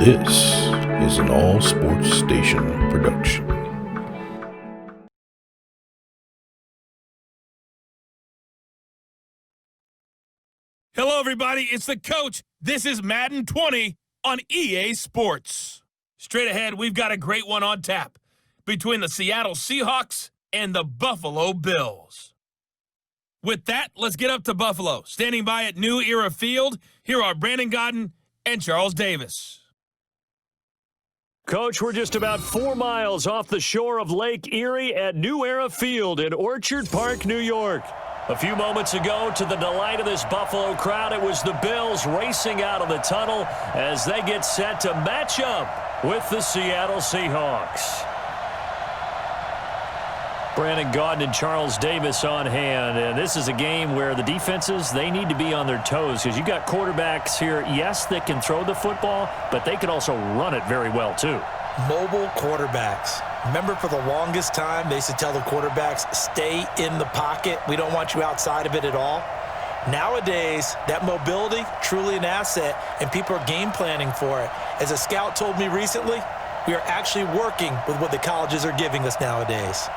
This is an All Sports Station production. Hello, everybody. It's the coach. This is Madden 20 on EA Sports. Straight ahead, we've got a great one on tap between the Seattle Seahawks and the Buffalo Bills. With that, let's get up to Buffalo. Standing by at New Era Field, here are Brandon Godden and Charles Davis. Coach, we're just about 4 miles off the shore of Lake Erie at New Era Field in Orchard Park, New York. A few moments ago, to the delight of this Buffalo crowd, it was the Bills racing out of the tunnel as they get set to match up with the Seattle Seahawks. Brandon Gaudin and Charles Davis on hand, and this is a game where the defenses, they need to be on their toes because you got quarterbacks here, yes, that can throw the football, but they can also run it very well too. Mobile quarterbacks. Remember, for the longest time, they used to tell the quarterbacks, stay in the pocket. We don't want you outside of it at all. Nowadays, that mobility, truly an asset, and people are game planning for it. As a scout told me recently, we are actually working with what the colleges are giving us nowadays.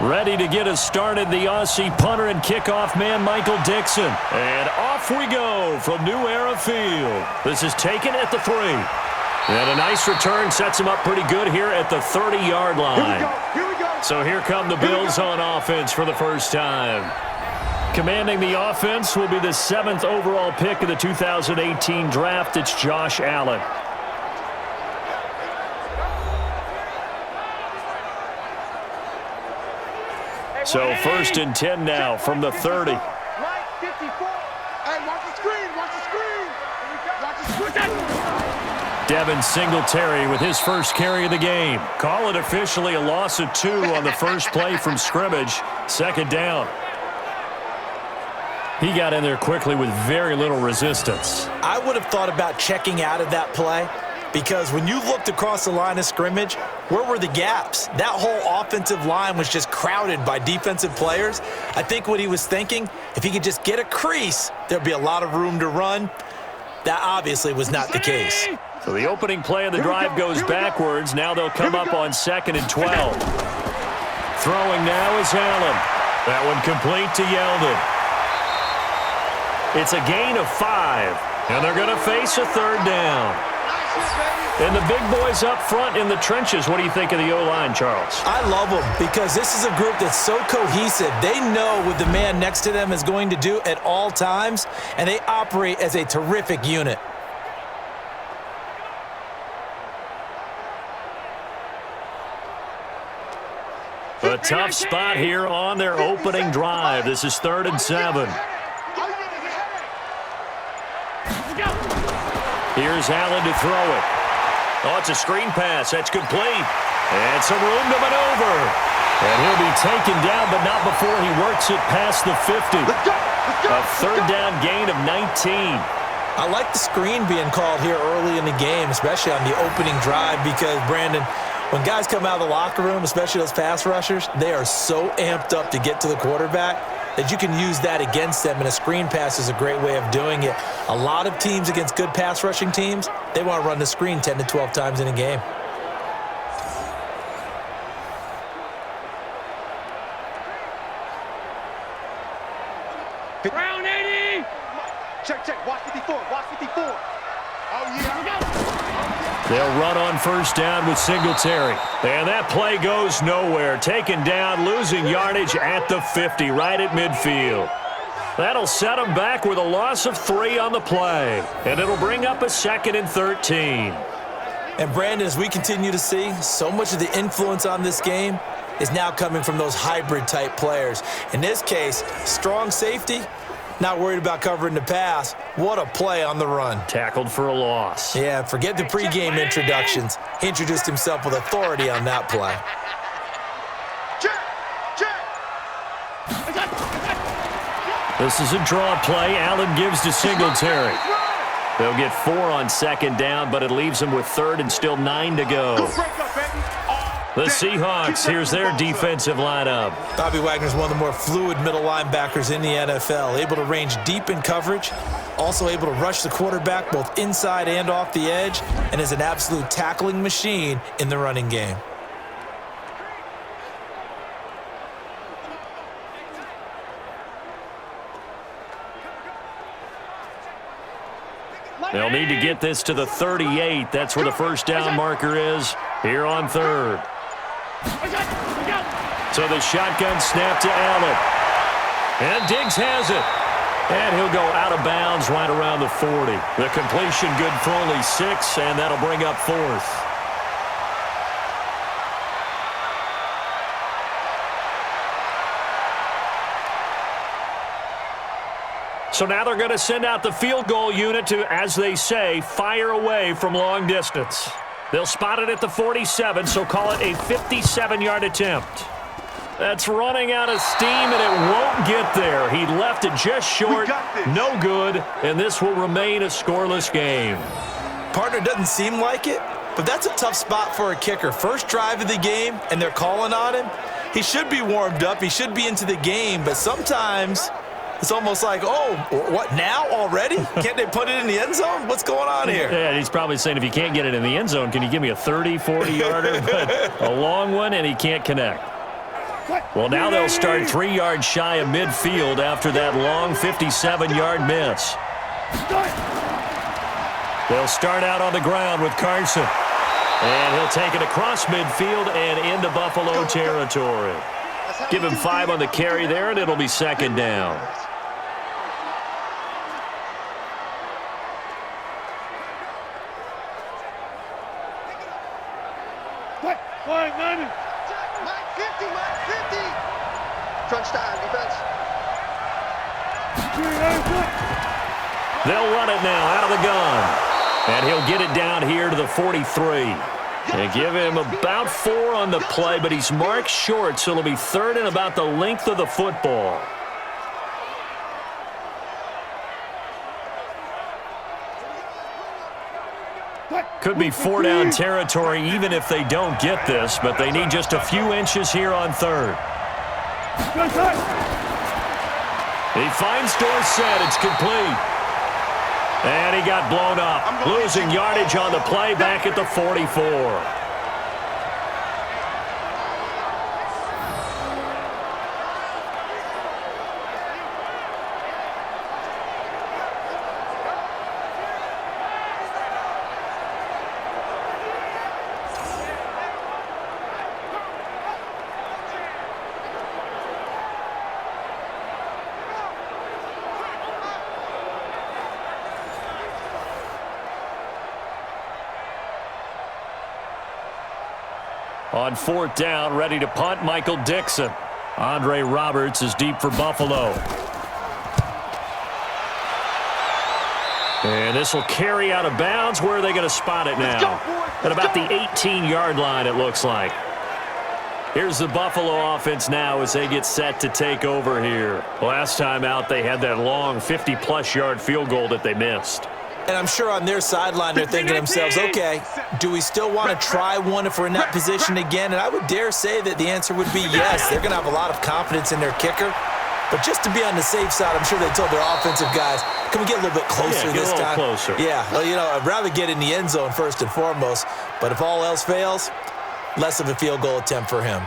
Ready to get us started, the Aussie punter and kickoff man, Michael Dixon. And off we go from New Era Field. This is taken at the 3. And a nice return sets him up pretty good here at the 30-yard line. Here we go. So here come the Bills on offense for the first time. Commanding the offense will be the 7th overall pick of the 2018 draft. It's Josh Allen. So 1st and 10 now from the 30. Right, 54. Hey, watch the screen. Watch the screen. Watch the screen. Devin Singletary with his first carry of the game. Call it officially a loss of 2 on the first play from scrimmage. 2nd down. He got in there quickly with very little resistance. I would have thought about checking out of that play because when you looked across the line of scrimmage, where were the gaps? That whole offensive line was just crowded by defensive players. I think what he was thinking, if he could just get a crease, there'd be a lot of room to run. That obviously was not the case. So the opening play of the drive goes backwards. Now they'll come up on 2nd and 12. Throwing now is Allen. That one complete to Yeldon. It's a gain of 5, and they're going to face a 3rd down. And the big boys up front in the trenches. What do you think of the O-line, Charles? I love them because this is a group that's so cohesive. They know what the man next to them is going to do at all times, and they operate as a terrific unit. A tough spot here on their opening drive. This is 3rd and 7. Here's Allen to throw it. Oh, it's a screen pass. That's complete. And some room to maneuver. And he'll be taken down, but not before he works it past the 50. A 3rd down gain of 19. I like the screen being called here early in the game, especially on the opening drive, because, Brandon, when guys come out of the locker room, especially those pass rushers, they are so amped up to get to the quarterback that you can use that against them, and a screen pass is a great way of doing it. A lot of teams against good pass rushing teams, they want to run the screen 10 to 12 times in a game. Round 80. Check. Watch 54. Watch 54. Oh, yeah. They'll run on 1st down with Singletary. And that play goes nowhere. Taken down, losing yardage at the 50, right at midfield. That'll set them back with a loss of 3 on the play. And it'll bring up a 2nd and 13. And, Brandon, as we continue to see, so much of the influence on this game is now coming from those hybrid-type players. In this case, strong safety, not worried about covering the pass. What a play on the run. Tackled for a loss. Yeah, forget the pregame introductions. He introduced himself with authority on that play. This is a draw play. Allen gives to Singletary. They'll get 4 on second down, but it leaves them with third and still 9 to go. The Seahawks, here's their defensive lineup. Bobby Wagner's one of the more fluid middle linebackers in the NFL, able to range deep in coverage, also able to rush the quarterback both inside and off the edge, and is an absolute tackling machine in the running game. They'll need to get this to the 38. That's where the first down marker is here on third. So the shotgun snap to Allen. And Diggs has it. And he'll go out of bounds right around the 40. The completion good for only 6, and that'll bring up 4th. So now they're going to send out the field goal unit to, as they say, fire away from long distance. They'll spot it at the 47, so call it a 57-yard attempt. That's running out of steam, and it won't get there. He left it just short, no good, and this will remain a scoreless game. Partner, doesn't seem like it, but that's a tough spot for a kicker. First drive of the game, and they're calling on him. He should be warmed up. He should be into the game, but sometimes it's almost like, oh, what, now already? Can't they put it in the end zone? What's going on here? Yeah, he's probably saying, if you can't get it in the end zone, can you give me a 30, 40-yarder? But a long one, and he can't connect. Well, now they'll start 3 yards shy of midfield after that long 57-yard miss. They'll start out on the ground with Carson. And he'll take it across midfield and into Buffalo territory. Give him 5 on the carry there, and it'll be second down. Crunch time, defense. They'll run it now out of the gun. And he'll get it down here to the 43. And give him about 4 on the play, but he's marked short, so it'll be third and about the length of the football. Could be 4-down territory even if they don't get this, but they need just a few inches here on third. He finds Dorsett. It's complete. And he got blown up. Losing yardage on the play back at the 44. On 4th down, ready to punt, Michael Dixon. Andre Roberts is deep for Buffalo. And this will carry out of bounds. Where are they going to spot it now? At about the 18-yard line, it looks like. Here's the Buffalo offense now as they get set to take over here. Last time out, they had that long 50-plus yard field goal that they missed. And I'm sure on their sideline they're thinking to themselves, okay, do we still want to try one if we're in that position again? And I would dare say that the answer would be yes. They're going to have a lot of confidence in their kicker. But just to be on the safe side, I'm sure they told their offensive guys, can we get a little bit closer this time? Closer. Yeah, well, you know, I'd rather get in the end zone first and foremost. But if all else fails, less of a field goal attempt for him.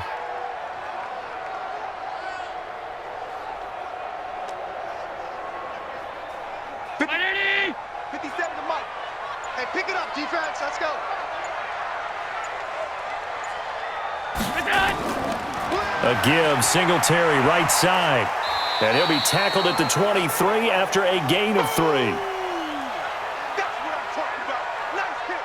Pick it up, defense. Let's go. A give, Singletary right side. And he'll be tackled at the 23 after a gain of 3. That's what I'm talking about. Nice hit,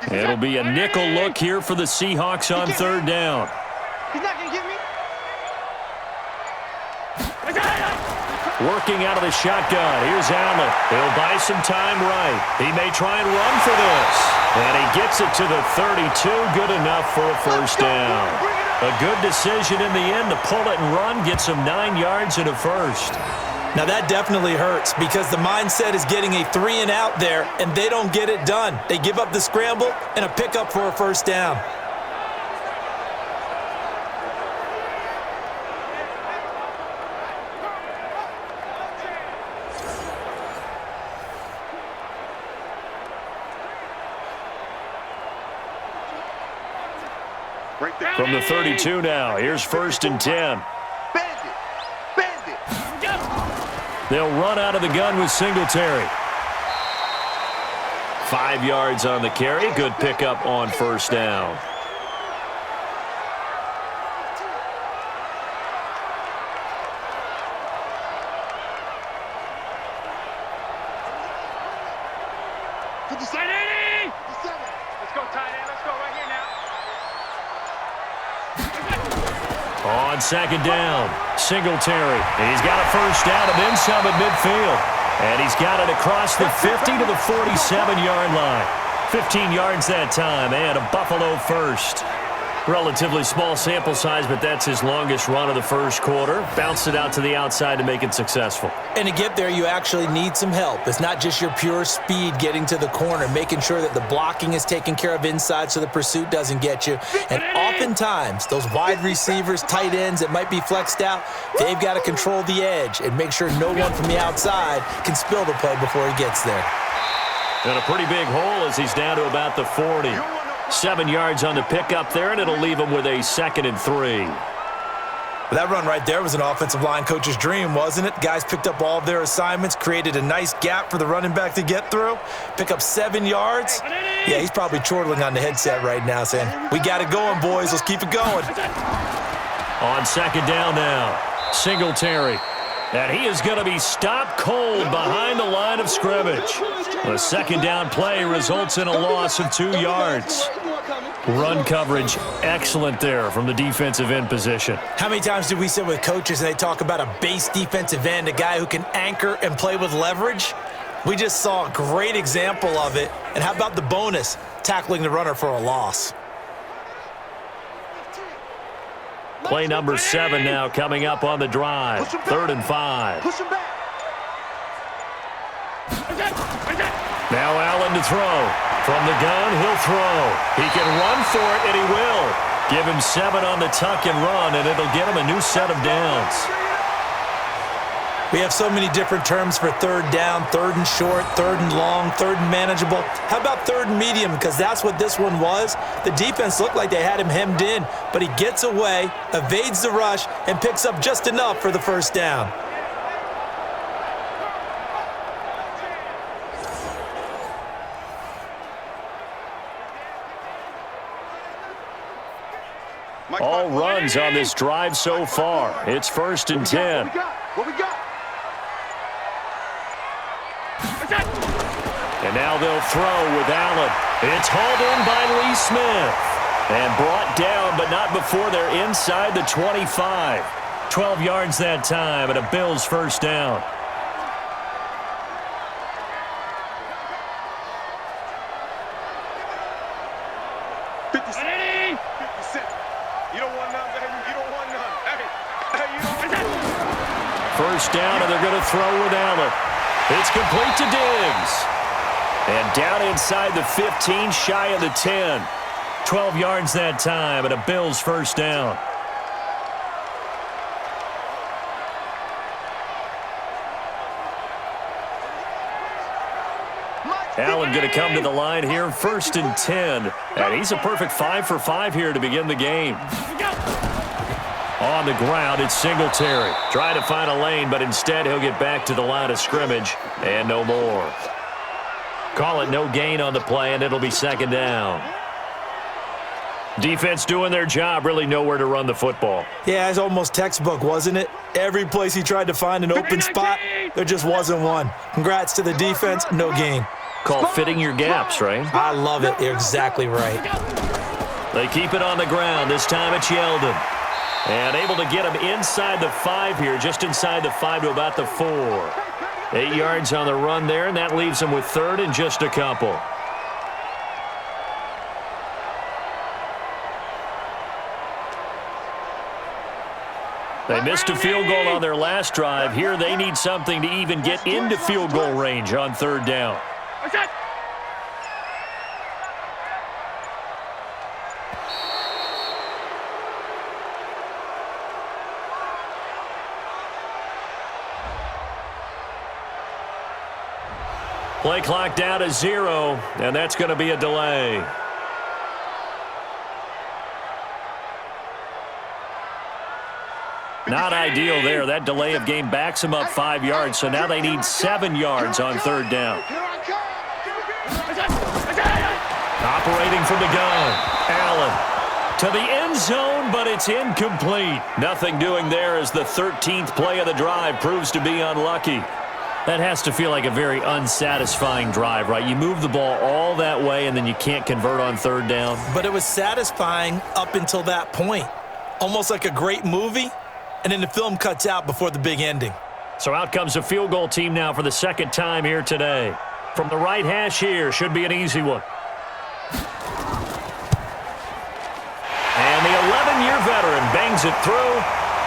boy. It'll be a nickel look here for the Seahawks on 3rd down. He's not going to get me. Working out of the shotgun. Here's Allen. He'll buy some time right. He may try and run for this. And he gets it to the 32. Good enough for a first down. A good decision in the end to pull it and run. Gets him 9 yards and a first. Now that definitely hurts because the mindset is getting a 3-and-out there, and they don't get it done. They give up the scramble and a pickup for a first down. From the 32 now, here's 1st and 10. They'll run out of the gun with Singletary. 5 yards on the carry. Good pickup on first down. On 2nd down, Singletary. And he's got a first down and then some at midfield. And he's got it across the 50 to the 47-yard line. 15 yards that time and a Buffalo first. Relatively small sample size, but that's his longest run of the first quarter. Bounced it out to the outside to make it successful. And to get there, you actually need some help. It's not just your pure speed getting to the corner, making sure that the blocking is taken care of inside so the pursuit doesn't get you. And oftentimes, those wide receivers, tight ends that might be flexed out, they've got to control the edge and make sure no one from the outside can spill the play before he gets there. And a pretty big hole as he's down to about the 40. 7 yards on the pickup there, and it'll leave him with a 2nd and 3. That run right there was an offensive line coach's dream, wasn't it? Guys picked up all of their assignments, created a nice gap for the running back to get through, pick up 7 yards. Yeah, he's probably chortling on the headset right now saying, we got it going, boys. Let's keep it going. On 2nd down now, Singletary. And he is going to be stopped cold behind the line of scrimmage. The 2nd down play results in a loss of 2 yards. Run coverage excellent there from the defensive end position. How many times do we sit with coaches and they talk about a base defensive end, a guy who can anchor and play with leverage? We just saw a great example of it. And how about the bonus, tackling the runner for a loss? Play number 7 now coming up on the drive. 3rd and 5. Now Allen to throw. From the gun, he'll throw. He can run for it, and he will. Give him 7 on the tuck and run, and it'll get him a new set of downs. We have so many different terms for 3rd down, 3rd and short, 3rd and long, 3rd and manageable. How about 3rd and medium? Because that's what this one was. The defense looked like they had him hemmed in, but he gets away, evades the rush, and picks up just enough for the first down. All runs on this drive so far. It's 1st and 10. What we got? And now they'll throw with Allen. It's hauled in by Lee Smith. And brought down, but not before they're inside the 25. 12 yards that time, and a Bills first down. First down, and they're going to throw with Allen. It's complete to Diggs. And down inside the 15, shy of the 10. 12 yards that time, and a Bills first down. Allen going to come to the line here, 1st and 10. And he's a perfect 5 for 5 here to begin the game. On the ground, it's Singletary. Trying to find a lane, but instead he'll get back to the line of scrimmage. And no more. Call it no gain on the play, and it'll be 2nd down. Defense doing their job, really nowhere to run the football. Yeah, it's almost textbook, wasn't it? Every place he tried to find an open spot, there just wasn't one. Congrats to the defense, no gain. Call fitting your gaps, right? I love it. You're exactly right. They keep it on the ground. This time it's Yeldon. And able to get him inside the 5 here, just inside the 5 to about the 4. 8 yards on the run there, and that leaves him with 3rd and just a couple. They missed a field goal on their last drive. Here they need something to even get into field goal range on 3rd down. Play clock down to 0, and that's going to be a delay. Not ideal there. That delay of game backs them up 5 yards, so now they need 7 yards on 3rd down. Operating from the gun, Allen to the end zone, but it's incomplete. Nothing doing there as the 13th play of the drive proves to be unlucky. That has to feel like a very unsatisfying drive, right? You move the ball all that way, and then you can't convert on 3rd down. But it was satisfying up until that point. Almost like a great movie, and then the film cuts out before the big ending. So out comes a field goal team now for the 2nd time here today. From the right hash here, should be an easy one. And the 11-year veteran bangs it through,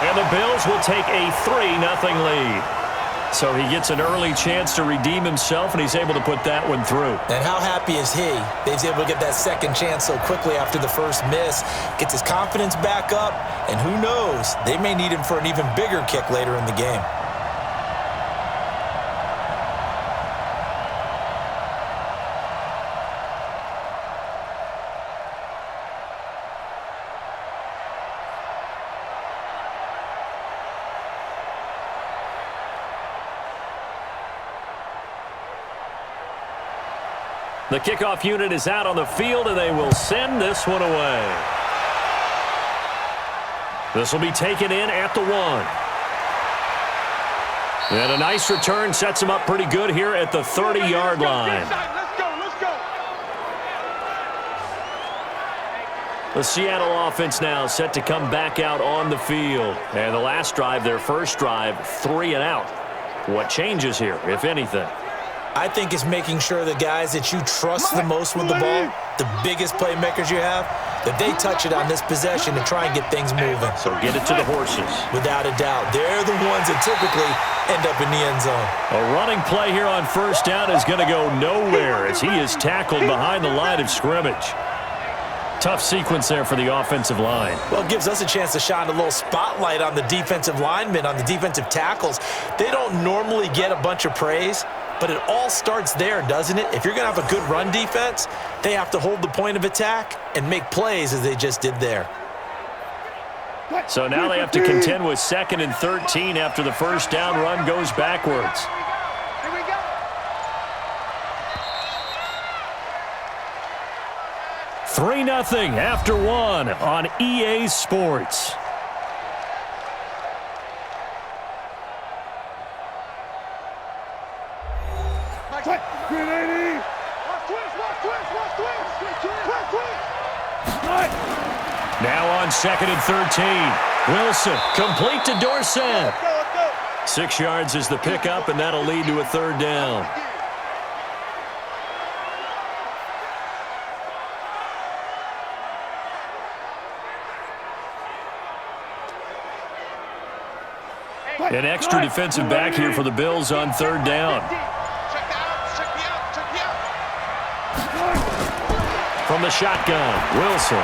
and the Bills will take a 3-0 lead. So he gets an early chance to redeem himself, and he's able to put that one through. And how happy is he that he's able to get that second chance so quickly after the first miss, gets his confidence back up, and who knows, they may need him for an even bigger kick later in the game. The kickoff unit is out on the field, and they will send this one away. This will be taken in at the 1. And a nice return sets him up pretty good here at the 30-yard line. The Seattle offense now set to come back out on the field. And the last drive, their first drive, 3 and out. What changes here, if anything? I think it's making sure the guys that you trust the most with the ball, the biggest playmakers you have, that they touch it on this possession to try and get things moving. So get it to the horses. Without a doubt. They're the ones that typically end up in the end zone. A running play here on 1st down is going to go nowhere as he is tackled behind the line of scrimmage. Tough sequence there for the offensive line. Well, it gives us a chance to shine a little spotlight on the defensive linemen, on the defensive tackles. They don't normally get a bunch of praise, but it all starts there, doesn't it? If you're going to have a good run defense, they have to hold the point of attack and make plays as they just did there. So now they have to contend with 2nd and 13 after the first down run goes backwards. 3-0 after 1 on EA Sports. Now on 2nd and 13. Wilson, complete to Dorsett. 6 yards is the pickup, and that'll lead to a 3rd down. An extra defensive back here for the Bills on 3rd down. From the shotgun, Wilson.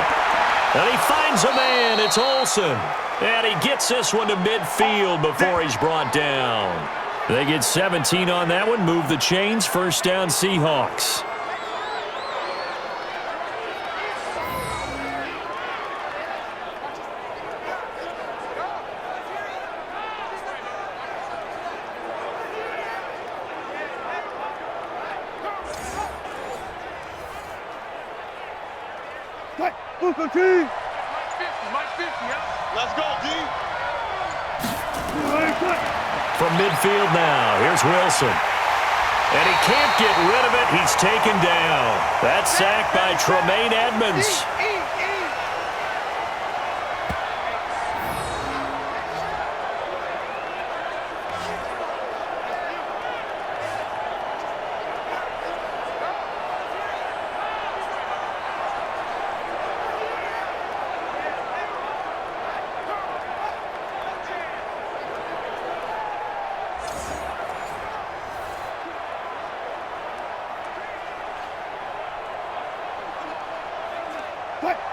And he finds a man. It's Olsen. And he gets this one to midfield before he's brought down. They get 17 on that one. Move the chains. 1st down, Seahawks. Let's go, D. From midfield now, here's Wilson. And he can't get rid of it. He's taken down. That's sacked by Tremaine Edmonds.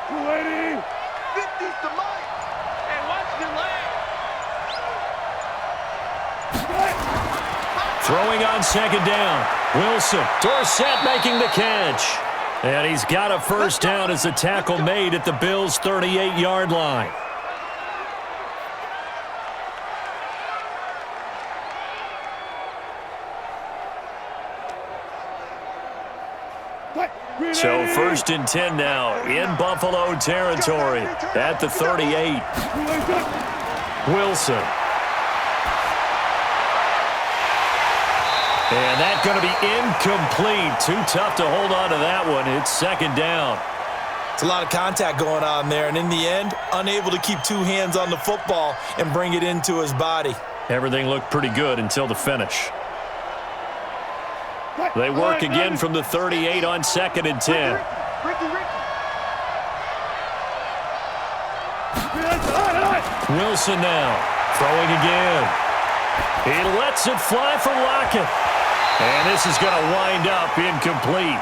280. 50's to Mike. And watch the leg. Throwing on second down. Wilson. Dorsett making the catch. And he's got a first down as the tackle made at the Bills' 38-yard line. So 1st and 10 now in Buffalo territory at the 38. Wilson. And that's going to be incomplete. Too tough to hold on to that one. It's second down. It's a lot of contact going on there, and in the end, unable to keep two hands on the football and bring it into his body. Everything looked pretty good until the finish. They work again from the 38 on 2nd and 10. Wilson now throwing again. He lets it fly for Lockett. And this is going to wind up incomplete.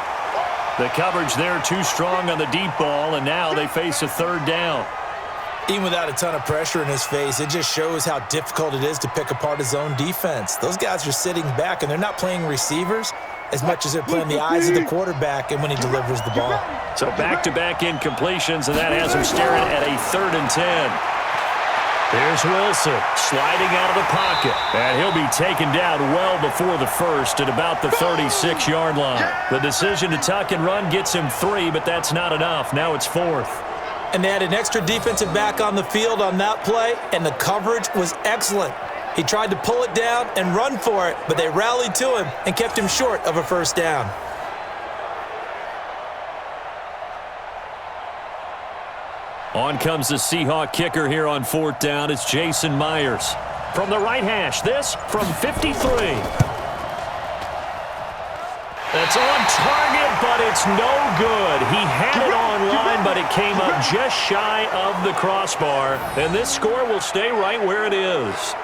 The coverage there too strong on the deep ball, and now they face a 3rd down. Even without a ton of pressure in his face, it just shows how difficult it is to pick apart his own defense. Those guys are sitting back, and they're not playing receivers as much as they're playing the eyes of the quarterback and when he delivers the ball. So back-to-back incompletions, and that has him staring at a 3rd and 10. Here's Wilson sliding out of the pocket, and he'll be taken down well before the first at about the 36-yard line. The decision to tuck and run gets him 3, but that's not enough. Now it's 4th. And they had an extra defensive back on the field on that play, and the coverage was excellent. He tried to pull it down and run for it, but they rallied to him and kept him short of a first down. On comes the Seahawk kicker here on 4th down. It's Jason Myers. From the right hash, this from 53. That's on target, but it's no good. He had it on line, but it came up just shy of the crossbar. And this score will stay right where it is.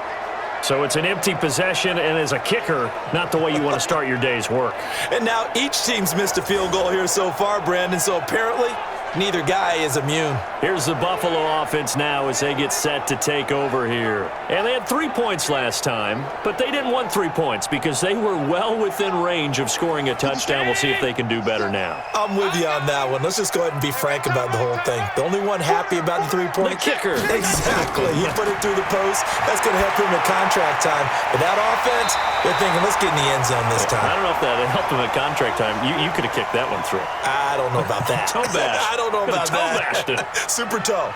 So it's an empty possession, and as a kicker, not the way you want to start your day's work. And now each team's missed a field goal here so far, Brandon, so apparently neither guy is immune. Here's the Buffalo offense now as they get set to take over here. And they had 3 points last time, but they didn't want 3 points because they were well within range of scoring a touchdown. We'll see if they can do better now. I'm with you on that one. Let's just go ahead and be frank about the whole thing. The only one happy about the 3 points? The kicker. Exactly. He put it through the post. That's going to help him at contract time. But that offense, they're thinking, let's get in the end zone this time. I don't know if that helped him at contract time. You could have kicked that one through. I don't know about that. Toe bash. I don't know about that. Toe bashed it. Super toe.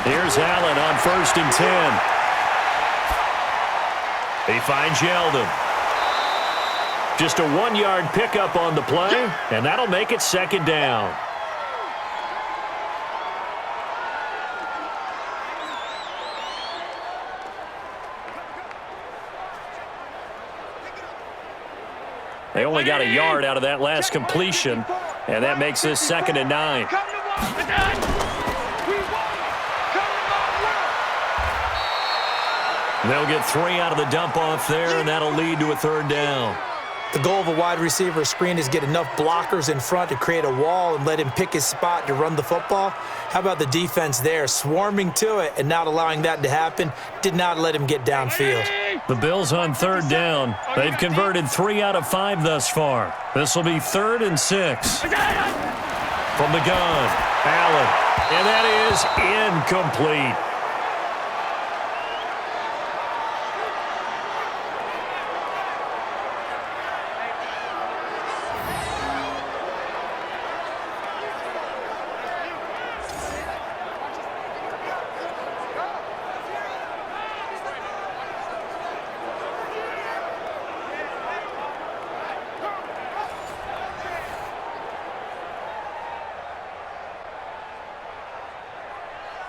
Here's Allen on 1st and 10. He finds Yeldon. Just a 1-yard pickup on the play, and that'll make it 2nd down. They only got a yard out of that last completion, and that makes this 2nd and 9. They'll get 3 out of the dump-off there, and that'll lead to a 3rd down. The goal of a wide receiver screen is get enough blockers in front to create a wall and let him pick his spot to run the football. How about the defense there, swarming to it and not allowing that to happen? Did not let him get downfield. The Bills on 3rd down. They've converted 3 out of 5 thus far. This will be 3rd and 6. From the gun, Allen, and that is incomplete.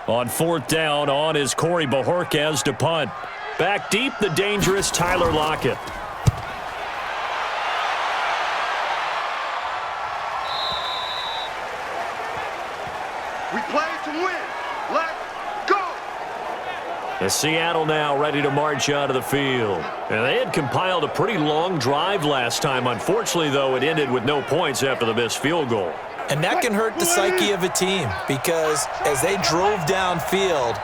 On 4th down, on is Corey Bojorquez to punt. Back deep, the dangerous Tyler Lockett. We play to win. Let's And Seattle now ready to march out of the field. And they had compiled a pretty long drive last time. Unfortunately, though, it ended with no points after the missed field goal. And that can hurt the psyche of a team because as they drove downfield,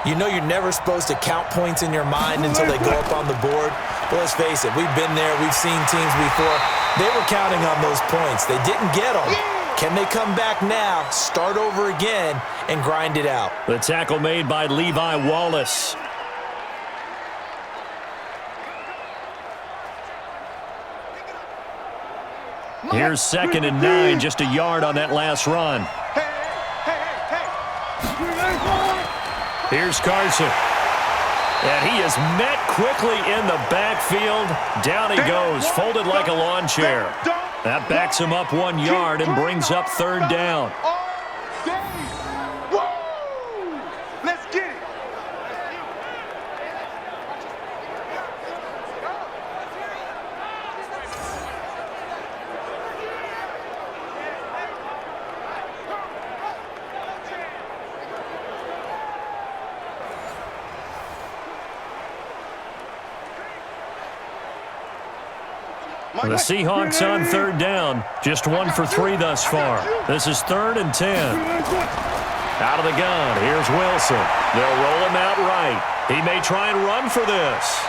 you know you're never supposed to count points in your mind until they go up on the board. But let's face it, we've been there. We've seen teams before. They were counting on those points. They didn't get them. Can they come back now, start over again, and grind it out? The tackle made by Levi Wallace. Here's 2nd and 9, just a yard on that last run. Here's Carson. And he is met quickly in the backfield. Down he goes, folded like a lawn chair. That backs him up 1 yard and brings up 3rd down. Let's get it. The Seahawks on 3rd down. Just 1 for 3 thus far. This is 3rd and 10. Out of the gun. Here's Wilson. They'll roll him out right. He may try and run for this.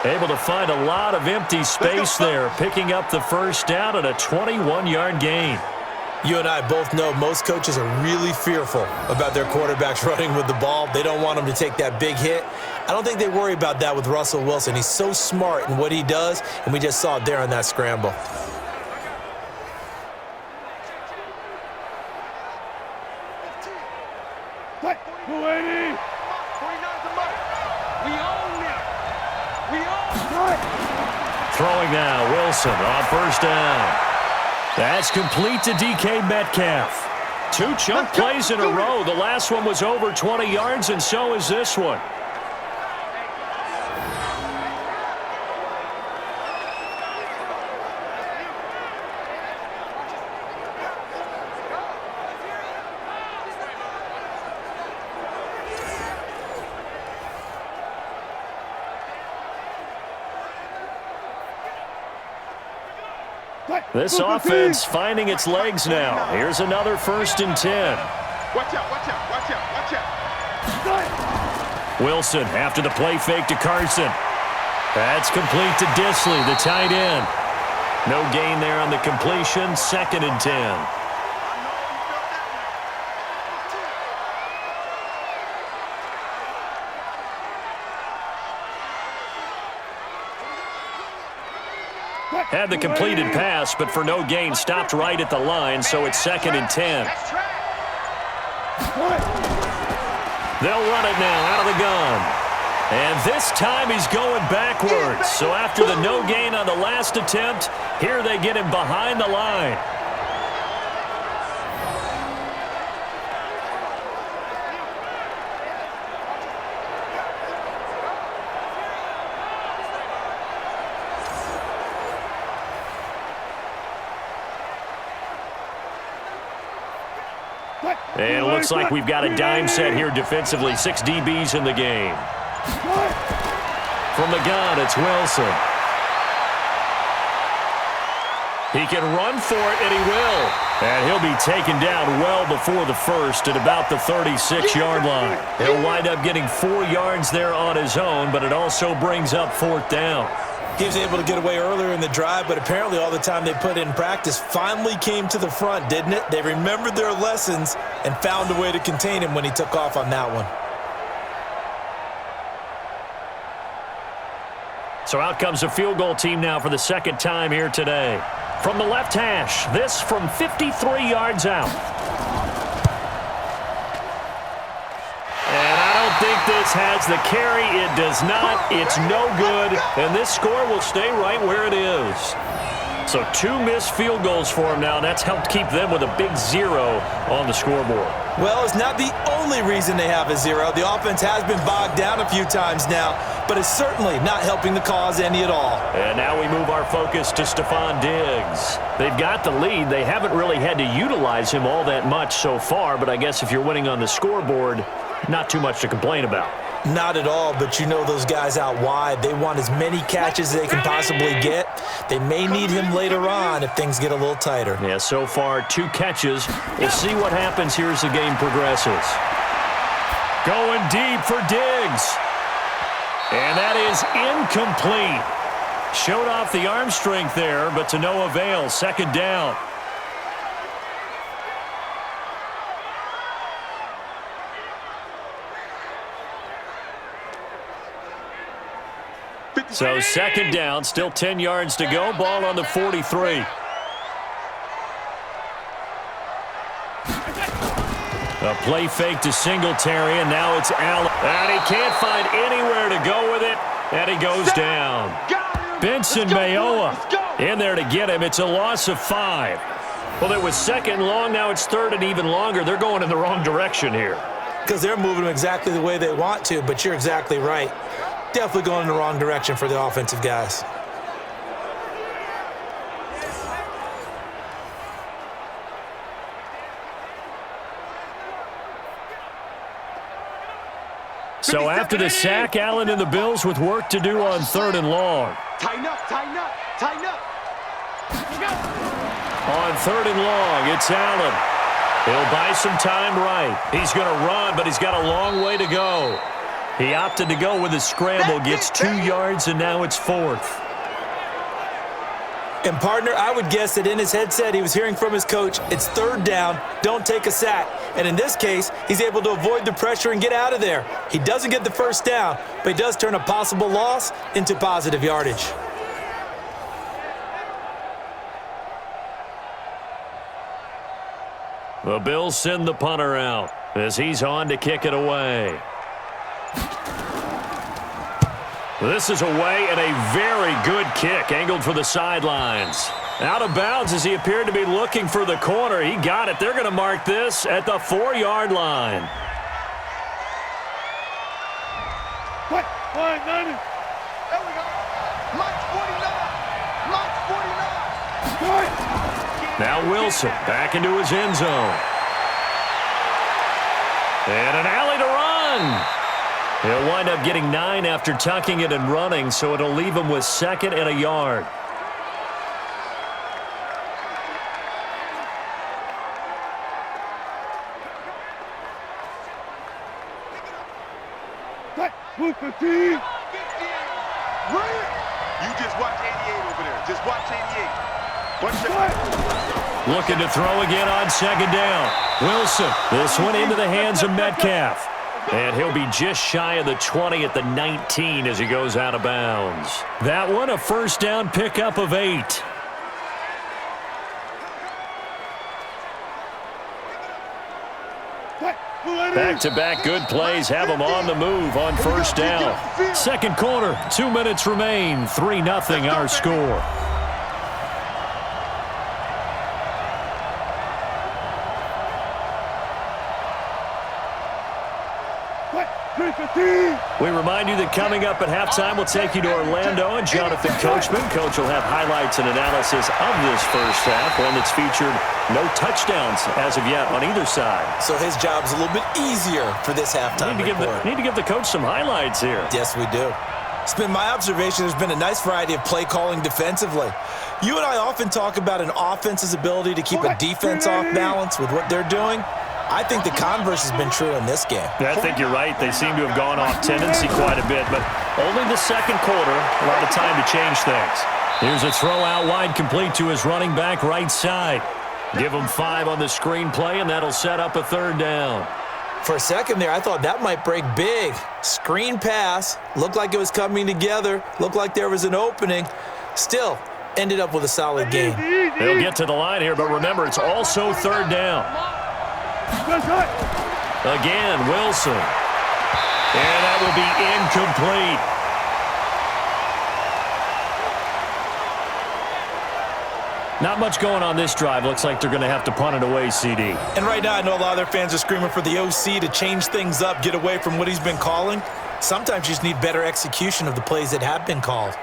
Able to find a lot of empty space there, picking up the 1st down at a 21-yard gain. You and I both know most coaches are really fearful about their quarterbacks running with the ball. They don't want them to take that big hit. I don't think they worry about that with Russell Wilson. He's so smart in what he does, and we just saw it there on that scramble. Throwing now, Wilson on 1st down. That's complete to DK Metcalf. 2 chunk plays in a row. The last one was over 20 yards, and so is this one. This offense finding its legs now. Here's another 1st and 10. Watch out, watch out, watch out, watch out. Wilson after the play fake to Carson. That's complete to Disley, the tight end. No gain there on the completion. 2nd and 10. Had the completed pass, but for no gain, stopped right at the line, so it's 2nd and 10. They'll run it now out of the gun. And this time he's going backwards. So after the no gain on the last attempt, here they get him behind the line. And it looks like we've got a dime set here defensively. 6 DBs in the game. From the gun, it's Wilson. He can run for it, and he will. And he'll be taken down well before the 1st at about the 36-yard line. He'll wind up getting 4 yards there on his own, but it also brings up 4th down. He was able to get away earlier in the drive, but apparently all the time they put in practice finally came to the front, didn't it? They remembered their lessons and found a way to contain him when he took off on that one. So out comes a field goal team now for the 2nd time here today. From the left hash, this from 53 yards out. And I don't think this has the carry. It does not. It's no good. And this score will stay right where it is. So 2 missed field goals for him now, and that's helped keep them with a big 0 on the scoreboard. Well, it's not the only reason they have a 0. The offense has been bogged down a few times now, but it's certainly not helping the cause any at all. And now we move our focus to Stephon Diggs. They've got the lead. They haven't really had to utilize him all that much so far, but I guess if you're winning on the scoreboard, not too much to complain about. Not at all, but you know those guys out wide, they want as many catches as they can possibly get. They may need him later on if things get a little tighter. Yeah, so far 2 catches. We'll see what happens here as the game progresses. Going deep for Diggs. And that is incomplete. Showed off the arm strength there, but to no avail. Second down. So second down, still 10 yards to go. Ball on the 43. A play fake to Singletary, and now it's Allen. And he can't find anywhere to go with it, and he goes down. Benson Mayowa in there to get him. It's a loss of 5. Well, it was second and long. Now it's third and even longer. They're going in the wrong direction here. Because they're moving them exactly the way they want to, but you're exactly right. Definitely going in the wrong direction for the offensive guys. So after the sack, Allen and the Bills with work to do on third and long. Tighten up, tighten up, tighten up. On third and long, it's Allen. He'll buy some time right. He's going to run, but he's got a long way to go. He opted to go with a scramble, gets 2 yards, and now it's 4th. And, partner, I would guess that in his headset he was hearing from his coach, it's third down, don't take a sack. And in this case, he's able to avoid the pressure and get out of there. He doesn't get the first down, but he does turn a possible loss into positive yardage. The Bills send the punter out as he's on to kick it away. This is away and a very good kick, angled for the sidelines. Out of bounds as he appeared to be looking for the corner. He got it. They're going to mark this at the 4-yard line. What? Line 90. There we go. Mike 49. Mike 49. Now Wilson back into his end zone. And an alley to run. He'll wind up getting 9 after tucking it and running, so it'll leave him with 2nd and a yard. Move 15. You just watch 88 over there. Just watch 88. Looking to throw again on second down. Wilson, this one into the hands of Metcalf. And he'll be just shy of the 20 at the 19 as he goes out of bounds. That one a first down pickup of 8. Back-to-back good plays have him on the move on first down. Second quarter, 2 minutes remain. 3-0 our score. We remind you that coming up at halftime, we'll take you to Orlando and Jonathan Coachman. Coach will have highlights and analysis of this first half, one that's featured no touchdowns as of yet on either side. So his job's a little bit easier for this halftime report. Need to give the coach some highlights here. Yes, we do. It's been my observation there's been a nice variety of play calling defensively. You and I often talk about an offense's ability to keep a defense off balance with what they're doing. I think the converse has been true in this game. I think you're right. They seem to have gone off tendency quite a bit, but only the second quarter, a lot of time to change things. Here's a throw out wide complete to his running back right side. Give him 5 on the screen play, and that'll set up a third down. For a second there, I thought that might break big. Screen pass, looked like it was coming together, looked like there was an opening. Still, ended up with a solid game. They'll get to the line here, but remember, it's also third down. Again, Wilson. And that will be incomplete. Not much going on this drive. Looks like they're going to have to punt it away, CD. And right now, I know a lot of their fans are screaming for the OC to change things up, get away from what he's been calling. Sometimes you just need better execution of the plays that have been called.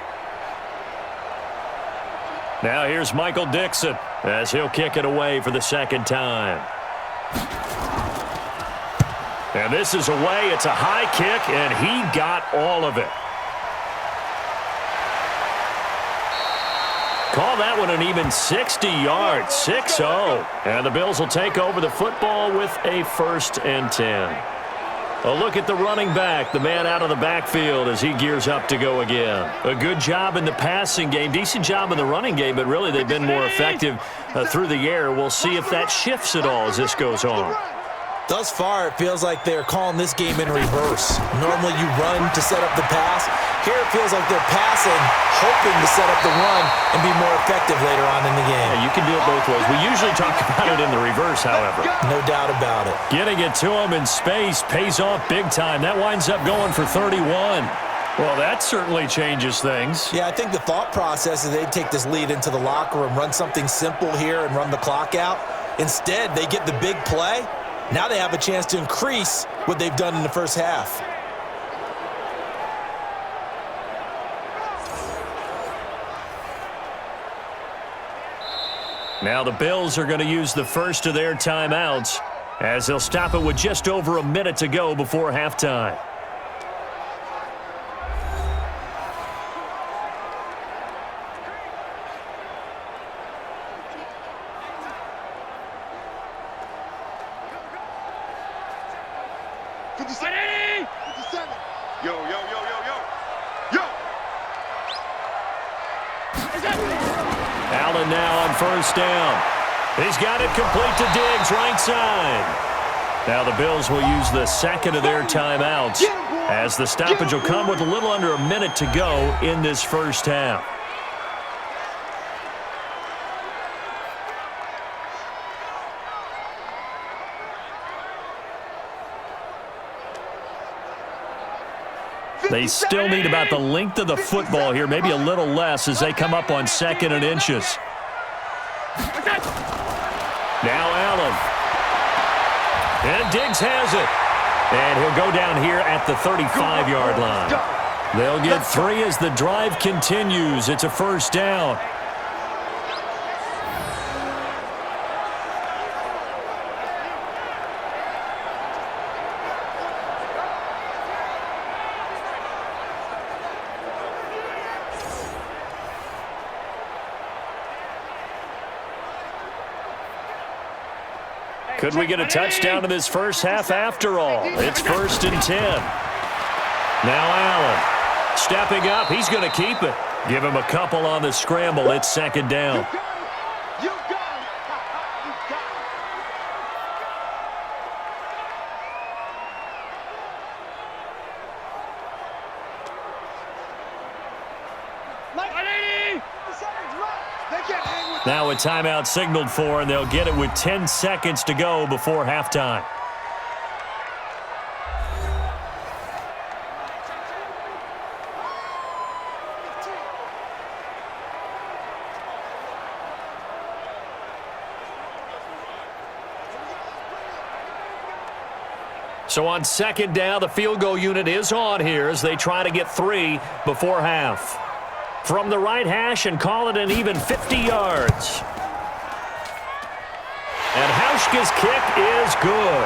Now here's Michael Dixon as he'll kick it away for the second time. And this is away. It's a high kick, and he got all of it. Call that one an even 60 yards, 6-0. And the Bills will take over the football with a 1st and 10. A look at the running back, the man out of the backfield as he gears up to go again. A good job in the passing game, decent job in the running game, but really they've been more effective through the air. We'll see if that shifts at all as this goes on. Thus far, it feels like they're calling this game in reverse. Normally you run to set up the pass. Here it feels like they're passing, hoping to set up the run and be more effective later on in the game. Yeah, you can do it both ways. We usually talk about it in the reverse, however. No doubt about it. Getting it to him in space pays off big time. That winds up going for 31. Well, that certainly changes things. Yeah, I think the thought process is they take this lead into the locker room, run something simple here and run the clock out. Instead, they get the big play. Now they have a chance to increase what they've done in the first half. Now the Bills are going to use the first of their timeouts as they'll stop it with just over a minute to go before halftime. Allen now on 1st down. He's got it complete to Diggs, right side. Now the Bills will use the second of their timeouts as the stoppage will come with a little under a minute to go in this first half. They still need about the length of the football here, maybe a little less as they come up on 2nd and inches. Now Allen. And Diggs has it. And he'll go down here at the 35-yard line. They'll get 3 as the drive continues. It's a 1st down. Could we get a touchdown in this first half after all? It's 1st and 10. Now Allen stepping up. He's going to keep it. Give him a couple on the scramble. It's 2nd down. Now a timeout signaled for, and they'll get it with 10 seconds to go before halftime. So on 2nd down, the field goal unit is on here as they try to get 3 before half. From the right hash and call it an even 50 yards. And Hauschka's kick is good.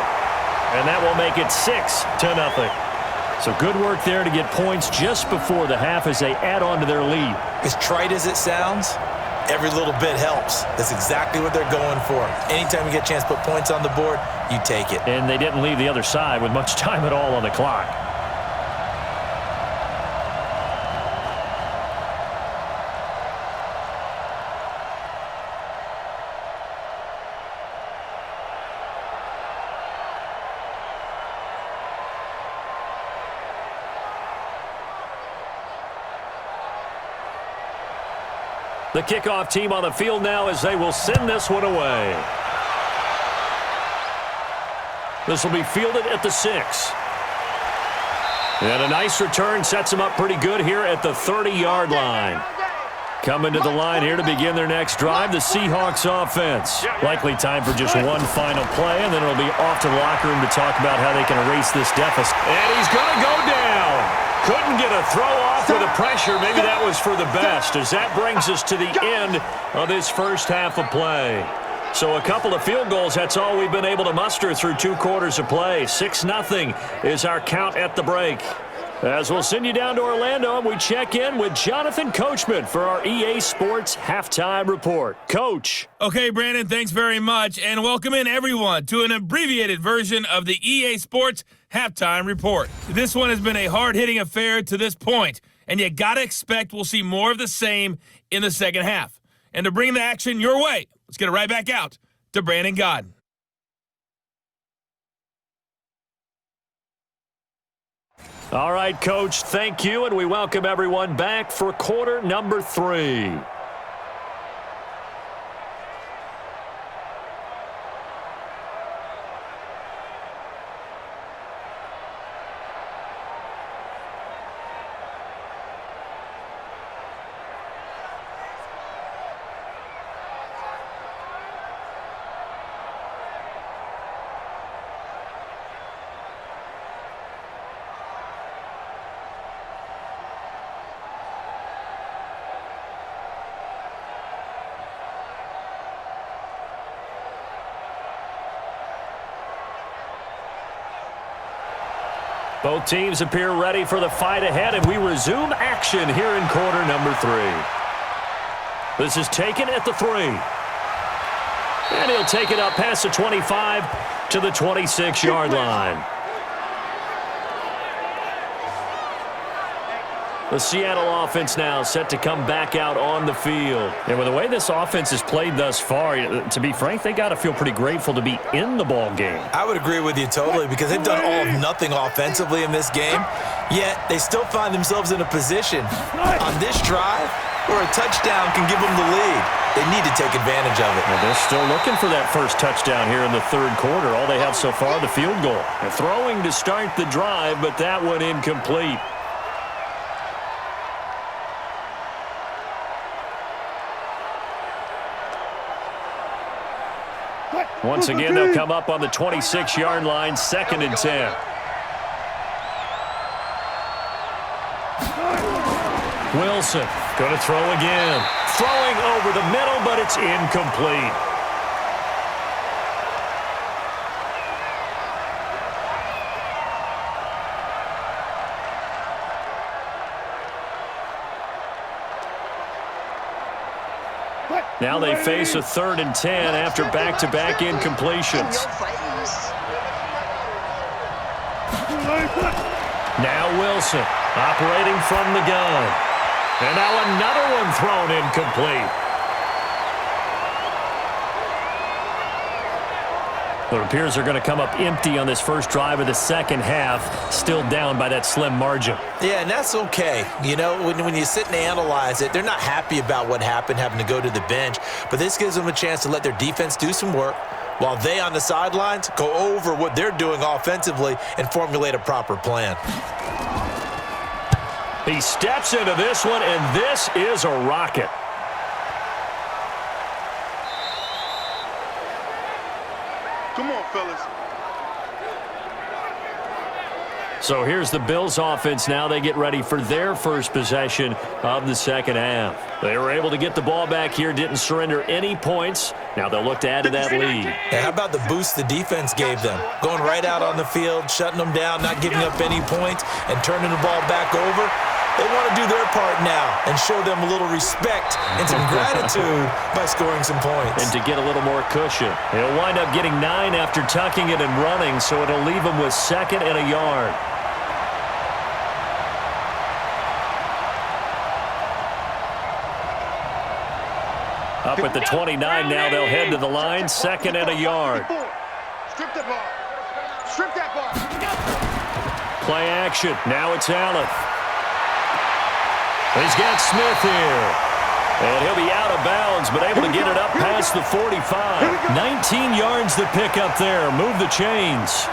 And that will make it 6-0. So good work there to get points just before the half as they add on to their lead. As trite as it sounds, every little bit helps. That's exactly what they're going for. Anytime you get a chance to put points on the board, you take it. And they didn't leave the other side with much time at all on the clock. The kickoff team on the field now as they will send this one away. This will be fielded at the 6. And a nice return sets them up pretty good here at the 30-yard line. Coming to the line here to begin their next drive, the Seahawks offense. Likely time for just one final play, and then it'll be off to the locker room to talk about how they can erase this deficit. And he's going to go down. Couldn't get a throw off with the pressure. Maybe that was for the best as that brings us to the end of this first half of play. So a couple of field goals, that's all we've been able to muster through 2 quarters of play. 6-0 is our count at the break. As we'll send you down to Orlando, and we check in with Jonathan Coachman for our EA Sports Halftime Report. Coach. Okay, Brandon, thanks very much, and welcome in everyone to an abbreviated version of the EA Sports Halftime Report. This one has been a hard-hitting affair to this point, and you got to expect we'll see more of the same in the second half. And to bring the action your way, let's get it right back out to Brandon Godden. All right, Coach, thank you, and we welcome everyone back for quarter number 3. Both teams appear ready for the fight ahead, and we resume action here in quarter number 3. This is taken at the 3. And he'll take it up past the 25 to the 26-yard line. The Seattle offense now set to come back out on the field. And with the way this offense has played thus far, to be frank, they got to feel pretty grateful to be in the ball game. I would agree with you totally because they've done all of nothing offensively in this game, yet they still find themselves in a position on this drive where a touchdown can give them the lead. They need to take advantage of it. Well, they're still looking for that first touchdown here in the 3rd quarter. All they have so far, the field goal. And throwing to start the drive, but that one incomplete. Once again, they'll come up on the 26-yard line, 2nd and 10. Wilson going to throw again. Throwing over the middle, but it's incomplete. Now they face a 3rd and 10 after back-to-back incompletions. Now Wilson operating from the gun. And now another one thrown incomplete. It appears they're going to come up empty on this first drive of the second half, still down by that slim margin. Yeah, and that's okay. You know, when you sit and analyze it, they're not happy about what happened, having to go to the bench. But this gives them a chance to let their defense do some work while they on the sidelines go over what they're doing offensively and formulate a proper plan. He steps into this one, and this is a rocket. Come on, fellas. So here's the Bills offense now. They get ready for their first possession of the second half. They were able to get the ball back here, didn't surrender any points. Now they'll look to add to that lead. Hey, how about the boost the defense gave them? Going right out on the field, shutting them down, not giving up any points, and turning the ball back over. They want to do their part now and show them a little respect and some gratitude by scoring some points. And to get a little more cushion. He'll wind up getting 9 after tucking it and running, so it'll leave him with 2nd and a yard. Up at the 29 now, they'll head to the line, 2nd and a yard. Strip that ball. Strip that ball. Play action. Now it's Allen. He's got Smith here. And he'll be out of bounds, but able to get it up past the 45. 19 yards to pick up there. Move the chains.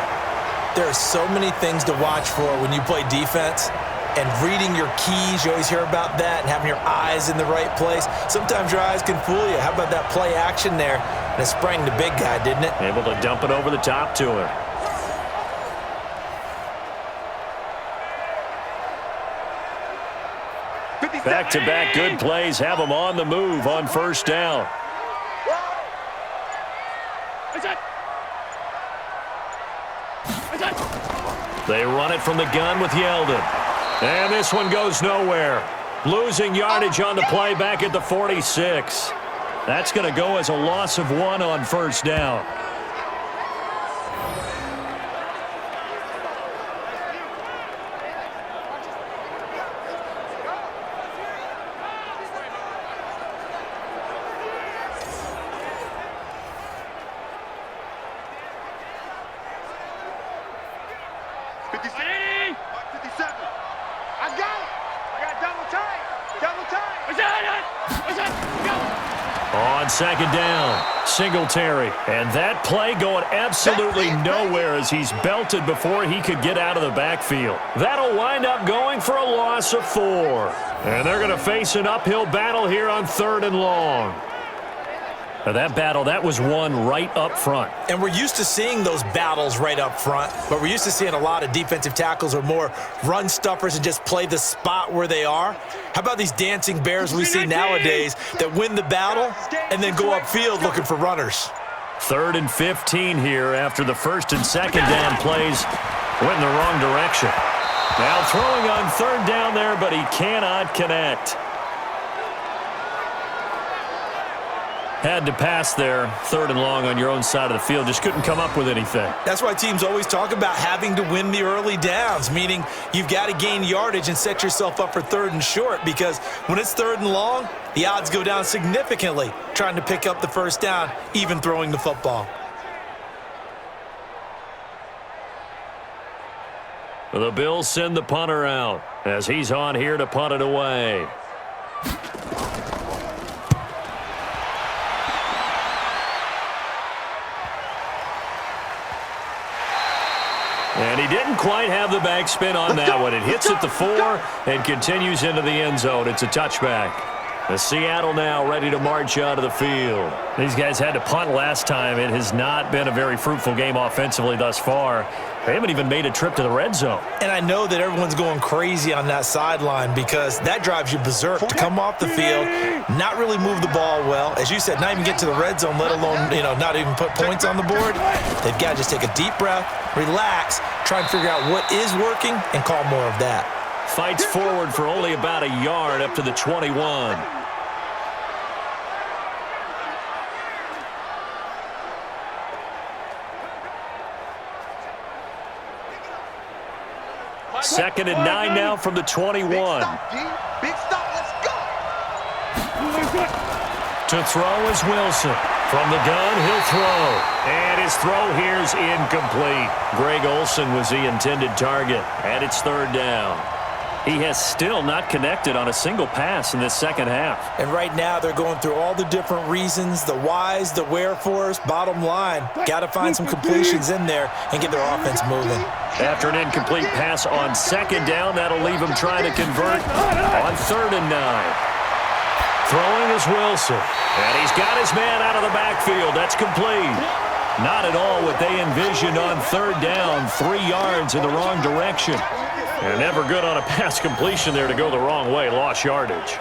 There are so many things to watch for when you play defense. And reading your keys, you always hear about that, and having your eyes in the right place. Sometimes your eyes can fool you. How about that play action there? And it sprang the big guy, didn't it? Able to dump it over the top to him. Back-to-back good plays have them on the move on first down. They run it from the gun with Yeldon. And this one goes nowhere. Losing yardage on the play back at the 46. That's going to go as a loss of 1 on first down. On second down, Singletary. And that play going absolutely nowhere as he's belted before he could get out of the backfield. That'll wind up going for a loss of 4. And they're going to face an uphill battle here on 3rd and long. Now that battle, that was won right up front. And we're used to seeing those battles right up front, but we're used to seeing a lot of defensive tackles or more run stuffers and just play the spot where they are. How about these dancing bears we see nowadays that win the battle and then go upfield looking for runners? 3rd and 15 here after the 1st and 2nd down plays went in the wrong direction. Now throwing on 3rd down there, but he cannot connect. Had to pass there, 3rd and long on your own side of the field. Just couldn't come up with anything. That's why teams always talk about having to win the early downs, meaning you've got to gain yardage and set yourself up for 3rd and short, because when it's 3rd and long, the odds go down significantly trying to pick up the first down, even throwing the football. The Bills send the punter out as he's on here to punt it away. And he didn't quite have the backspin on that one. It hits at the 4 and continues into the end zone. It's a touchback. The Seattle now ready to march out of the field. These guys had to punt last time. It has not been a very fruitful game offensively thus far. They haven't even made a trip to the red zone. And I know that everyone's going crazy on that sideline because that drives you berserk to come off the field, not really move the ball well. As you said, not even get to the red zone, let alone, not even put points on the board. They've got to just take a deep breath, relax, try and figure out what is working, and call more of that. Fights forward for only about a yard up to the 21. Second and 9 now from the 21. Big stop, let's go. To throw is Wilson. From the gun, he'll throw. And his throw here's incomplete. Greg Olsen was the intended target, and it's 3rd down. He has still not connected on a single pass in this second half. And right now they're going through all the different reasons, the whys, the wherefores. Bottom line, got to find some completions in there and get their offense moving. After an incomplete pass on 2nd down, that'll leave him trying to convert on 3rd and 9. Throwing is Wilson. And he's got his man out of the backfield. That's complete. Not at all what they envisioned on 3rd down. 3 yards in the wrong direction. And never good on a pass completion there to go the wrong way. Lost yardage.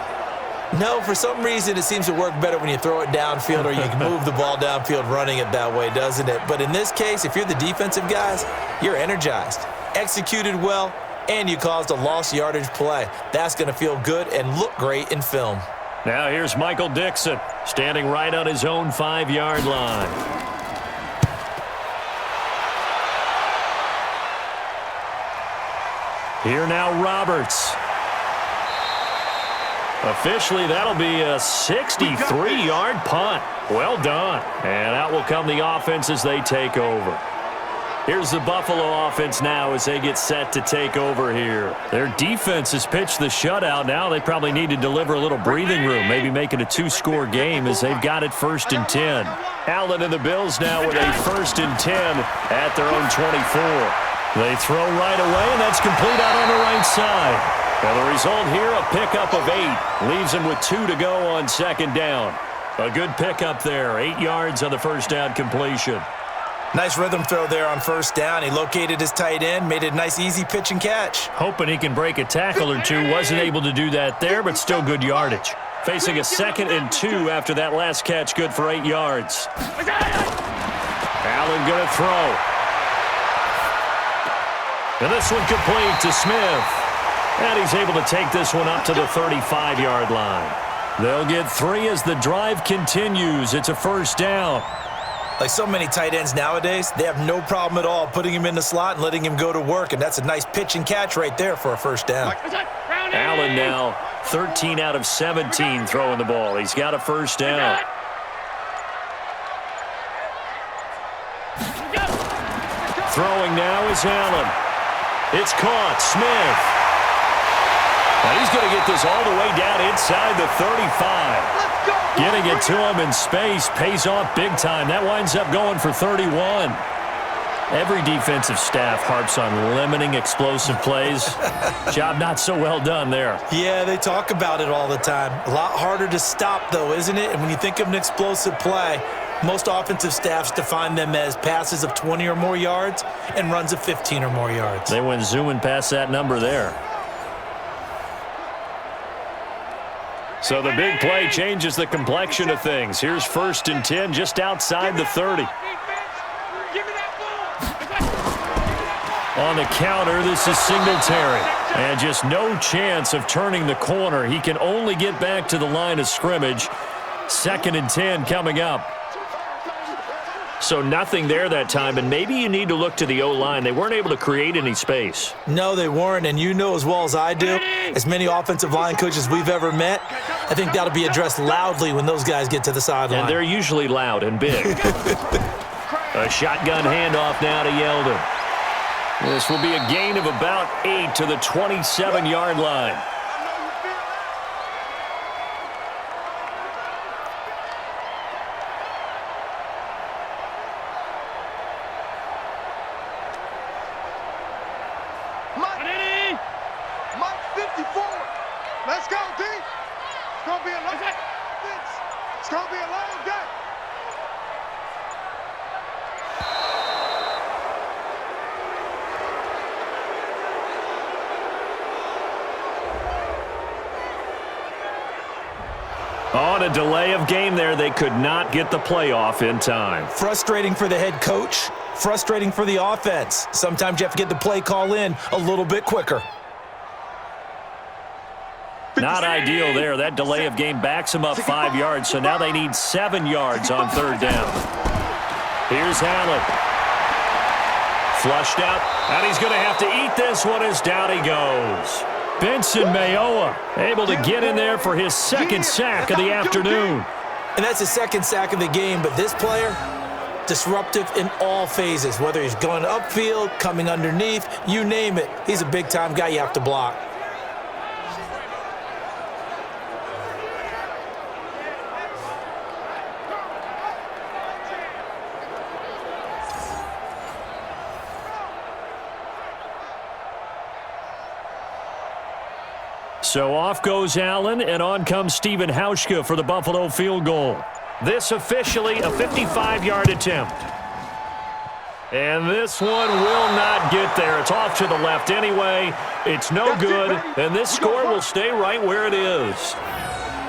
No, for some reason it seems to work better when you throw it downfield or you can move the ball downfield running it that way, doesn't it? But in this case, if you're the defensive guys, you're energized, executed well, and you caused a lost yardage play. That's going to feel good and look great in film. Now here's Michael Dixon standing right on his own 5-yard line. Here now Roberts. Officially, that'll be a 63-yard punt. Well done. And out will come the offense as they take over. Here's the Buffalo offense now as they get set to take over here. Their defense has pitched the shutout. Now they probably need to deliver a little breathing room, maybe make it a 2-score game as they've got it 1st and 10. Allen and the Bills now with a 1st and 10 at their own 24. They throw right away, and that's complete out on the right side. And the result here, a pickup of 8. Leaves him with 2 to go on 2nd down. A good pickup there. 8 yards on the 1st down completion. Nice rhythm throw there on 1st down. He located his tight end, made it a nice, easy pitch and catch. Hoping he can break a tackle or two. Wasn't able to do that there, but still good yardage. Facing a 2nd and 2 after that last catch, good for 8 yards. Allen going to throw. And this one complete to Smith. And he's able to take this one up to the 35-yard line. They'll get 3 as the drive continues. It's a first down. Like so many tight ends nowadays, they have no problem at all putting him in the slot and letting him go to work, and that's a nice pitch and catch right there for a first down. Allen now 13 out of 17 throwing the ball. He's got a first down. Throwing now is Allen. It's caught. Smith. And he's going to get this all the way down inside the 35. Getting it to him in space pays off big time. That winds up going for 31. Every defensive staff harps on limiting explosive plays. Job not so well done there. Yeah, they talk about it all the time. A lot harder to stop, though, isn't it? And when you think of an explosive play, most offensive staffs define them as passes of 20 or more yards and runs of 15 or more yards. They went zooming past that number there. So the big play changes the complexion of things. Here's 1st and 10 just outside the 30. On the counter, this is Singletary. And just no chance of turning the corner. He can only get back to the line of scrimmage. 2nd and 10 coming up. So nothing there that time, and maybe you need to look to the O-line. They weren't able to create any space. No, they weren't, and you know as well as I do, as many offensive line coaches we've ever met, I think that'll be addressed loudly when those guys get to the sideline. And they're usually loud and big. A shotgun handoff now to Yeldon. This will be a gain of about 8 to the 27-yard line. Let's go, D. It's going to be a long day. It's going to be a long day. On a delay of game there, they could not get the playoff in time. Frustrating for the head coach, frustrating for the offense. Sometimes you have to get the play call in a little bit quicker. Not ideal there. That delay of game backs them up 5 yards, so now they need 7 yards on 3rd down. Here's Allen. Flushed out, and he's going to have to eat this one as down he goes. Benson Mayowa able to get in there for his 2nd sack of the afternoon. And that's his 2nd sack of the game, but this player, disruptive in all phases, whether he's going upfield, coming underneath, you name it. He's a big-time guy you have to block. So off goes Allen, and on comes Stephen Hauschka for the Buffalo field goal. This officially a 55-yard attempt. And this one will not get there. It's off to the left anyway. It's no good, and this score will stay right where it is.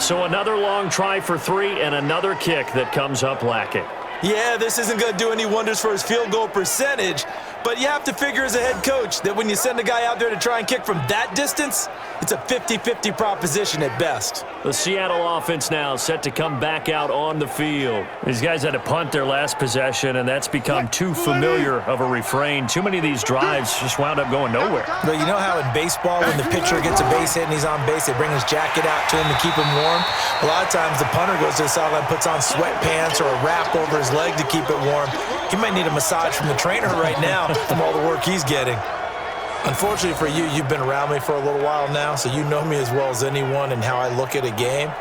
So another long try for 3 and another kick that comes up lacking. Yeah, this isn't going to do any wonders for his field goal percentage, but you have to figure as a head coach that when you send a guy out there to try and kick from that distance, it's a 50-50 proposition at best. The Seattle offense now set to come back out on the field. These guys had to punt their last possession, and that's become too familiar of a refrain. Too many of these drives just wound up going nowhere. But you know how in baseball, when the pitcher gets a base hit and he's on base, they bring his jacket out to him to keep him warm? A lot of times the punter goes to the sideline, puts on sweatpants or a wrap over his leg to keep it warm. He might need a massage from the trainer right now from all the work he's getting. Unfortunately for you, you've been around me for a little while now, so you know me as well as anyone and how I look at a game.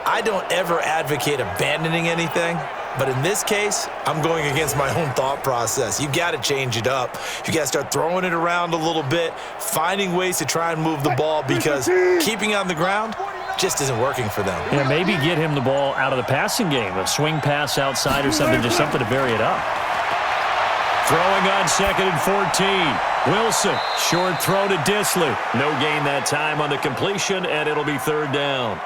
I don't ever advocate abandoning anything, but in this case, I'm going against my own thought process. You got to change it up. You got to start throwing it around a little bit, finding ways to try and move the ball, because keeping on the ground just isn't working for them. Yeah, maybe get him the ball out of the passing game, a swing pass outside or something, just something to vary it up. Throwing on 2nd and 14. Wilson, short throw to Disley. No gain that time on the completion, and it'll be 3rd down.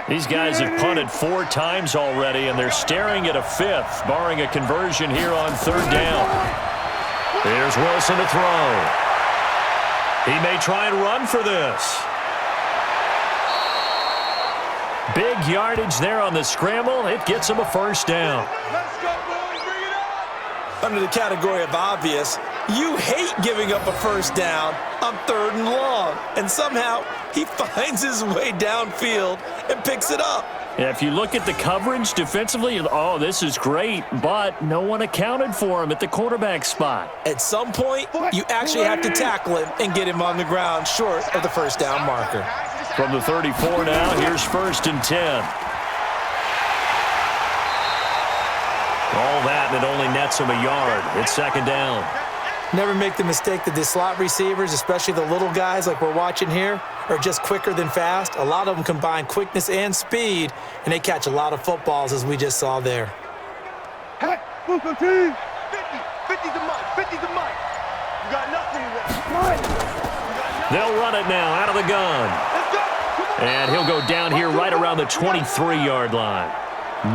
These guys have punted 4 times already, and they're staring at a 5th, barring a conversion here on 3rd down. Here's Wilson to throw. He may try and run for this. Big yardage there on the scramble. It gets him a 1st down. Let's go, boys. Bring it on. Under the category of obvious, you hate giving up a 1st down on 3rd and long. And somehow he finds his way downfield and picks it up. Yeah, if you look at the coverage defensively, oh, this is great, but no one accounted for him at the quarterback spot. At some point, you actually have to tackle him and get him on the ground short of the 1st down marker. From the 34 now, here's 1st and 10. All that, and it only nets him a yard. It's 2nd down. Never make the mistake that the slot receivers, especially the little guys like we're watching here, are just quicker than fast. A lot of them combine quickness and speed, and they catch a lot of footballs, as we just saw there. Hey, move the team. 50 to Mike. 50 to Mike. You got nothing left. They'll run it now out of the gun. Let's go. Come on. And he'll go down here right around the 23-yard line.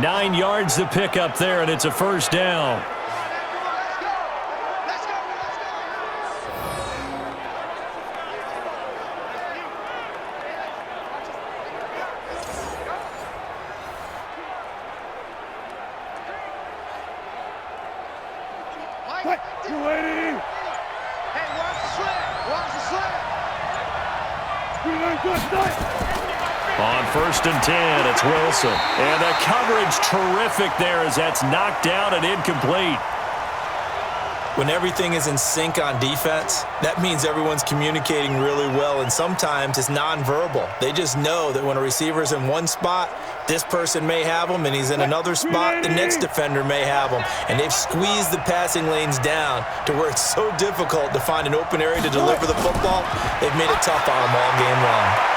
9 yards to pick up there, and it's a 1st down. On 1st and 10, it's Wilson. And the coverage terrific there as that's knocked down and incomplete. When everything is in sync on defense, that means everyone's communicating really well, and sometimes it's nonverbal. They just know that when a receiver's in one spot, this person may have him, and he's in another spot, the next defender may have him. And they've squeezed the passing lanes down to where it's so difficult to find an open area to deliver the football. They've made it tough on them all game long.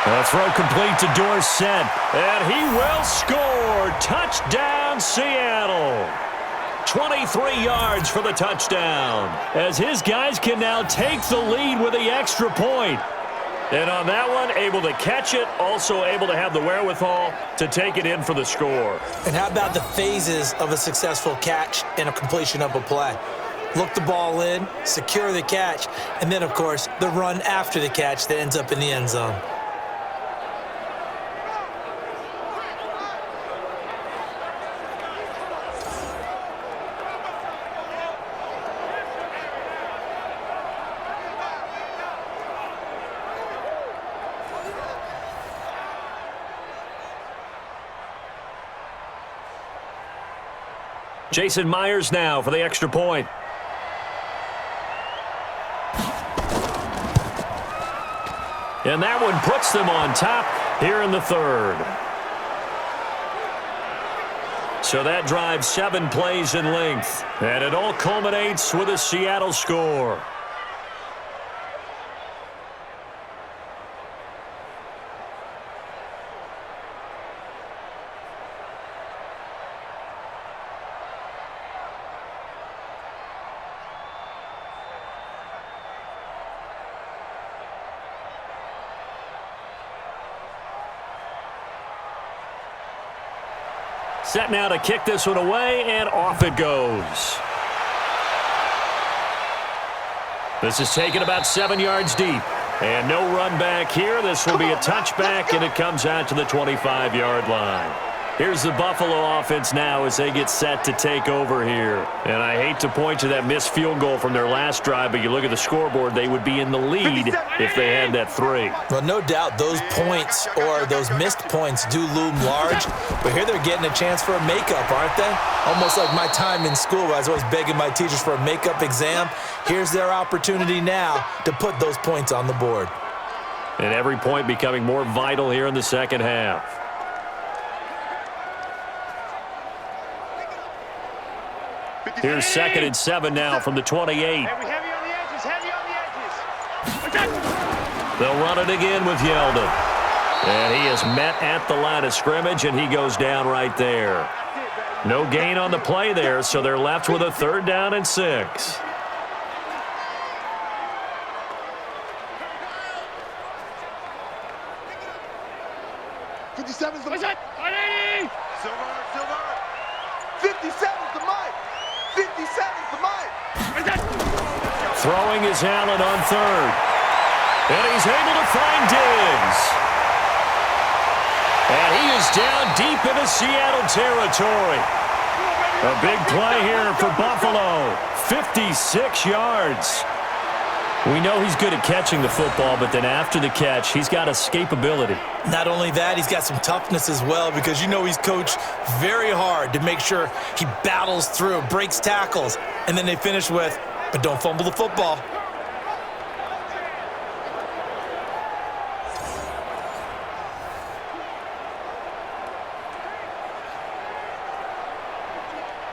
A throw complete to Dorsett, and he will score. Touchdown, Seattle. 23 yards for the touchdown, as his guys can now take the lead with the extra point. And on that one, able to catch it, also able to have the wherewithal to take it in for the score. And how about the phases of a successful catch and a completion of a play? Look the ball in, secure the catch, and then, of course, the run after the catch that ends up in the end zone. Jason Myers now for the extra point. And that one puts them on top here in the 3rd. So that drives 7 plays in length. And it all culminates with a Seattle score. Set now to kick this one away, and off it goes. This is taken about 7 yards deep. And no run back here. This will be a touchback, and it comes out to the 25-yard line. Here's the Buffalo offense now as they get set to take over here. And I hate to point to that missed field goal from their last drive, but you look at the scoreboard, they would be in the lead if they had that 3. Well, no doubt those points or those missed points do loom large, but here they're getting a chance for a makeup, aren't they? Almost like my time in school where I was always begging my teachers for a makeup exam. Here's their opportunity now to put those points on the board. And every point becoming more vital here in the second half. Here's 2nd and 7 now from the 28. Heavy on the edges, heavy on the edges. They'll run it again with Yeldon. And he is met at the line of scrimmage, and he goes down right there. No gain on the play there, so they're left with a 3rd down and 6. '57's the 57's the mic. 57's the mic. Throwing is Allen on third. And he's able to find Diggs. And he is down deep into Seattle territory. A big play here for Buffalo. 56 yards. We know he's good at catching the football, but then after the catch, he's got escapability. Not only that, he's got some toughness as well because you know he's coached very hard to make sure he battles through, breaks tackles, and then they finish with, but don't fumble the football.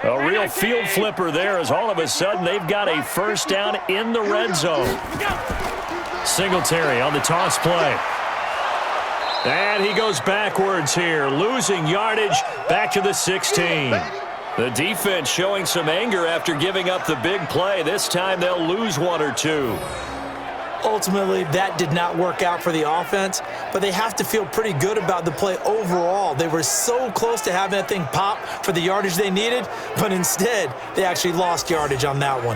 A real field flipper there as all of a sudden they've got a first down in the red zone. Singletary on the toss play. And he goes backwards here, losing yardage back to the 16. The defense showing some anger after giving up the big play. This time they'll lose one or two. Ultimately, that did not work out for the offense, but they have to feel pretty good about the play overall. They were so close to having that thing pop for the yardage they needed, but instead, they actually lost yardage on that one.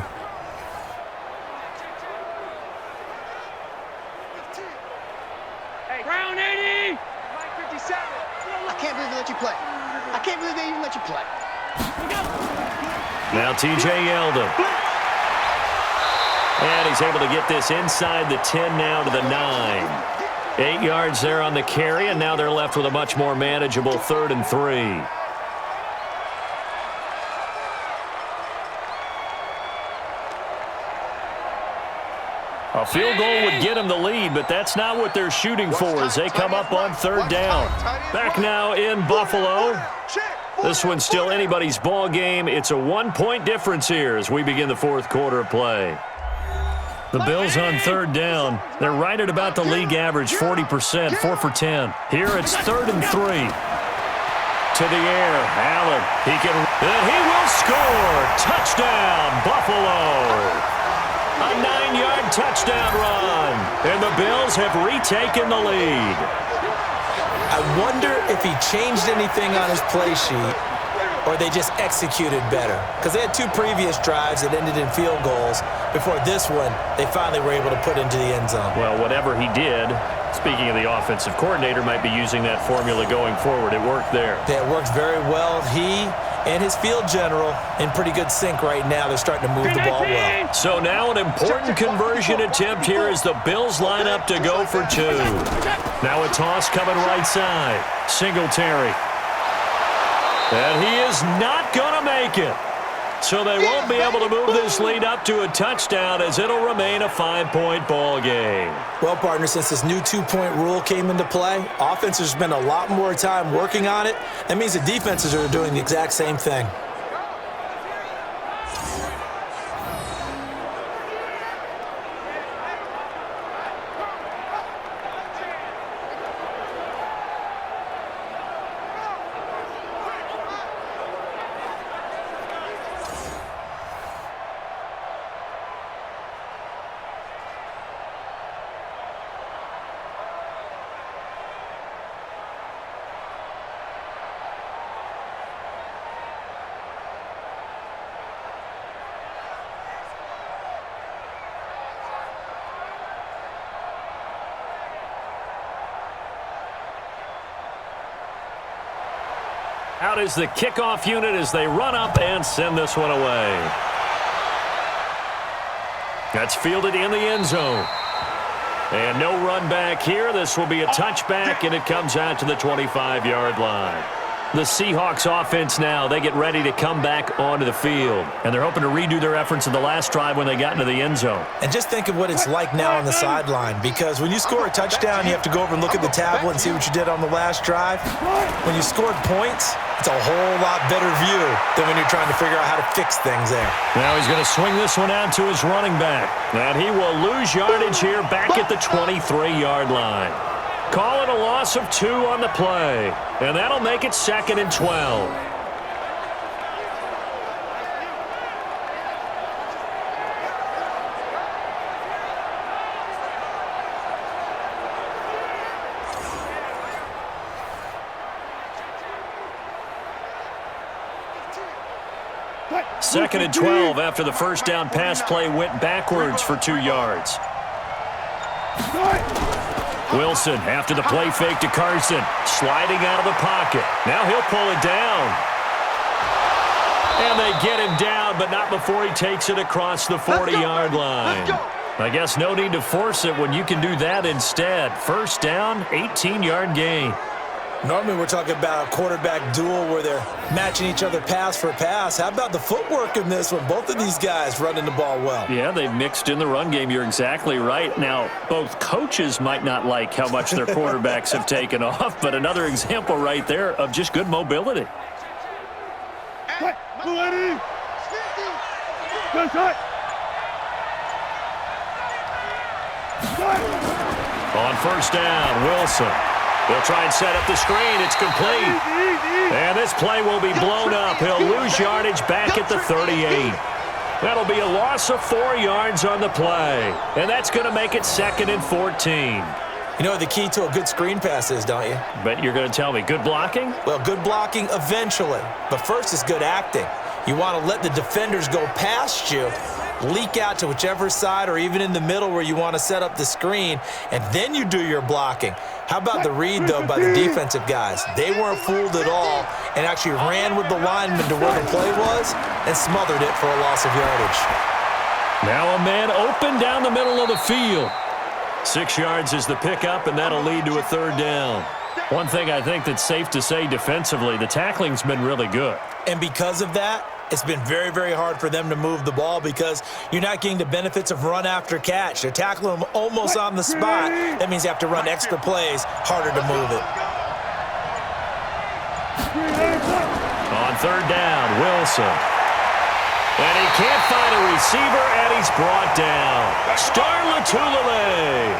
Hey, round 80! Mike 57. I can't believe they let you play. I can't believe they even let you play. Now TJ Yeldon. And he's able to get this inside the 10 now to the 9. 8 yards there on the carry, and now they're left with a much more manageable 3rd and 3. A field goal would get them the lead, but that's not what they're shooting for as they come up on 3rd down. Back now in Buffalo. This one's still anybody's ball game. It's a 1-point difference here as we begin the 4th quarter of play. The Bills on 3rd down. They're right at about the league average, 40%, 4 for 10. Here it's 3rd and 3. To the air, Allen. And he will score. Touchdown, Buffalo. A 9-yard touchdown run. And the Bills have retaken the lead. I wonder if he changed anything on his play sheet or they just executed better. Because they had 2 previous drives that ended in field goals. Before this one, they finally were able to put into the end zone. Well, whatever he did, speaking of the offensive coordinator, might be using that formula going forward. It worked there. Yeah, it worked very well. He and his field general in pretty good sync right now. They're starting to move the ball well. So now an important conversion attempt here as the Bills line up to go for 2. Now a toss coming right side. Singletary. And he is not going to make it. So they won't be able to move this lead up to a touchdown as it'll remain a 5-point ball game. Well, partner, since this new 2-point rule came into play, offenses spend a lot more time working on it. That means the defenses are doing the exact same thing. Out is the kickoff unit as they run up and send this one away. That's fielded in the end zone. And no run back here. This will be a touchback, and it comes out to the 25-yard line. The Seahawks offense now, they get ready to come back onto the field. And they're hoping to redo their efforts in the last drive when they got into the end zone. And just think of what it's like now on the sideline, because when you score a touchdown, you have to go over and look at the tablet and see what you did on the last drive. When you scored points, it's a whole lot better view than when you're trying to figure out how to fix things there. Now he's going to swing this one out to his running back. And he will lose yardage here back at the 23-yard line. Call it a loss of 2 on the play. And that'll make it 2nd and 12. Second and 12 after the first down pass play went backwards for 2 yards. Wilson after the play fake to Carson. Sliding out of the pocket. Now he'll pull it down. And they get him down, but not before he takes it across the 40-yard line. I guess no need to force it when you can do that instead. First down, 18-yard gain. Normally we're talking about a quarterback duel where they're matching each other pass for pass. How about the footwork in this one? Both of these guys running the ball well. Yeah, they've mixed in the run game. You're exactly right. Now, both coaches might not like how much their quarterbacks have taken off, but another example right there of just good mobility. On first down, Wilson. They'll try and set up the screen. It's complete. And this play will be blown up. He'll lose yardage back at the 38. That'll be a loss of 4 yards on the play. And that's going to make it 2nd and 14. You know what the key to a good screen pass is, don't you? Bet you're going to tell me. Good blocking? Well, good blocking eventually. But first is good acting. You want to let the defenders go past you, leak out to whichever side or even in the middle where you want to set up the screen, and then you do your blocking. How about the read, though, by the defensive guys? They weren't fooled at all and actually ran with the lineman to where the play was and smothered it for a loss of yardage. Now a man open down the middle of the field. 6 yards is the pickup, and that'll lead to a 3rd down. One thing I think that's safe to say defensively, the tackling's been really good. And because of that, it's been very, very hard for them to move the ball because you're not getting the benefits of run after catch. They're tackling them almost on the spot. That means you have to run extra plays, harder to move it. On 3rd down, Wilson. And he can't find a receiver, and he's brought down. Starlatulele.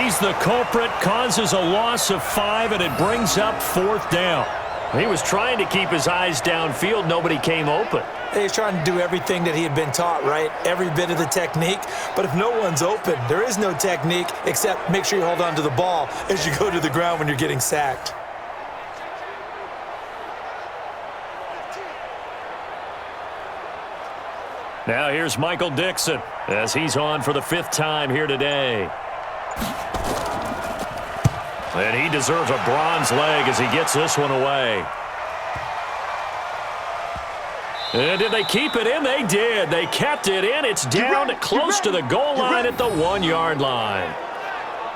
He's the culprit, causes a loss of 5, and it brings up 4th down. He was trying to keep his eyes downfield. Nobody came open. He's trying to do everything that he had been taught, right? Every bit of the technique. But if no one's open, there is no technique except make sure you hold on to the ball as you go to the ground when you're getting sacked. Now here's Michael Dixon as he's on for the 5th time here today. And he deserves a bronze leg as he gets this one away. And did they keep it in? They did. They kept it in. It's down close to the goal line at the 1-yard line.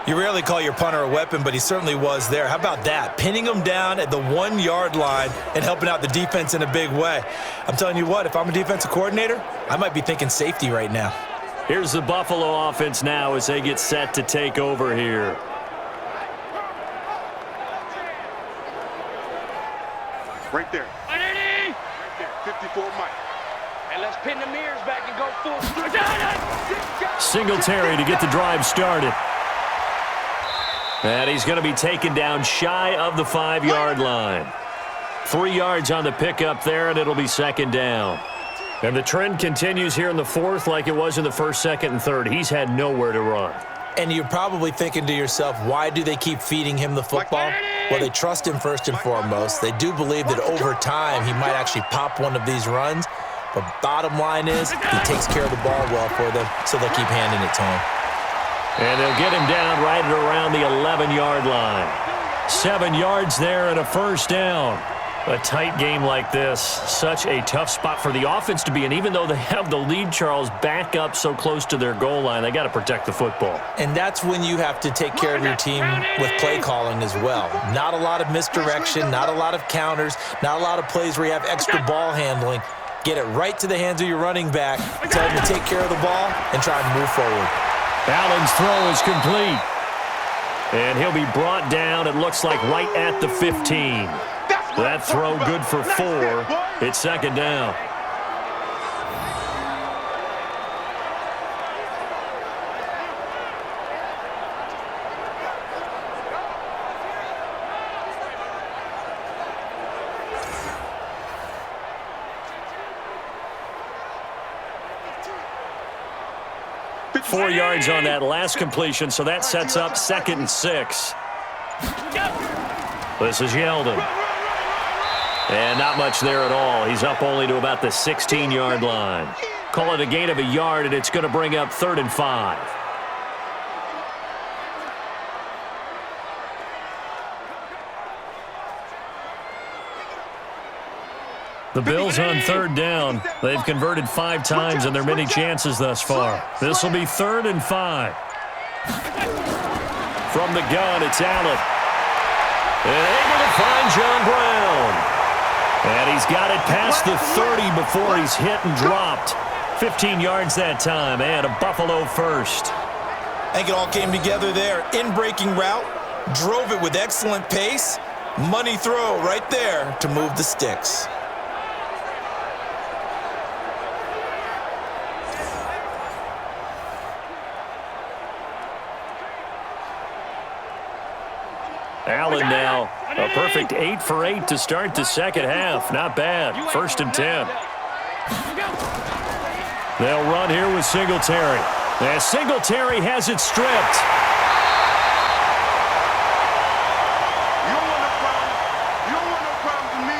You rarely call your punter a weapon, but he certainly was there. How about that? Pinning him down at the 1-yard line and helping out the defense in a big way. I'm telling you what, if I'm a defensive coordinator, I might be thinking safety right now. Here's the Buffalo offense now as they get set to take over here. Right there. Right there. 54 Mike. And let's pin the mirrors back and go full. Singletary to get the drive started. And he's going to be taken down shy of the 5-yard line. 3 yards on the pickup there, and it'll be 2nd down. And the trend continues here in the 4th like it was in the 1st, 2nd, and 3rd. He's had nowhere to run. And you're probably thinking to yourself, why do they keep feeding him the football? Well, they trust him first and foremost. They do believe that over time he might actually pop one of these runs. But bottom line is he takes care of the ball well for them, so they'll keep handing it to him. And they'll get him down right at around the 11-yard line. 7 yards there and a 1st down. A tight game like this, such a tough spot for the offense to be in. Even though they have the lead, Charles, back up so close to their goal line, they got to protect the football. And that's when you have to take care of your team with play calling as well. Not a lot of misdirection, not a lot of counters, not a lot of plays where you have extra ball handling. Get it right to the hands of your running back, tell him to take care of the ball, and try and move forward. Allen's throw is complete. And he'll be brought down, it looks like, right at the 15. That throw good for 4. It's 2nd down. Four yards on that last completion, so that sets up 2nd and 6. This is Yeldon. And not much there at all. He's up only to about the 16-yard line. Call it a gain of a yard, and it's going to bring up 3rd and 5. The Bills on 3rd down. They've converted 5 times in their many chances thus far. This will be 3rd and 5. From the gun, it's Allen. And able to find John Brown. And he's got it past the 30 before he's hit and dropped. 15 yards that time, and a Buffalo first. I think it all came together there. In-breaking route, drove it with excellent pace. Money throw right there to move the sticks. Allen now, a perfect 8 for 8 to start the second half. Not bad. 1st and 10. They'll run here with Singletary. As Singletary has it stripped. You don't want no problem. You don't want no problem with me.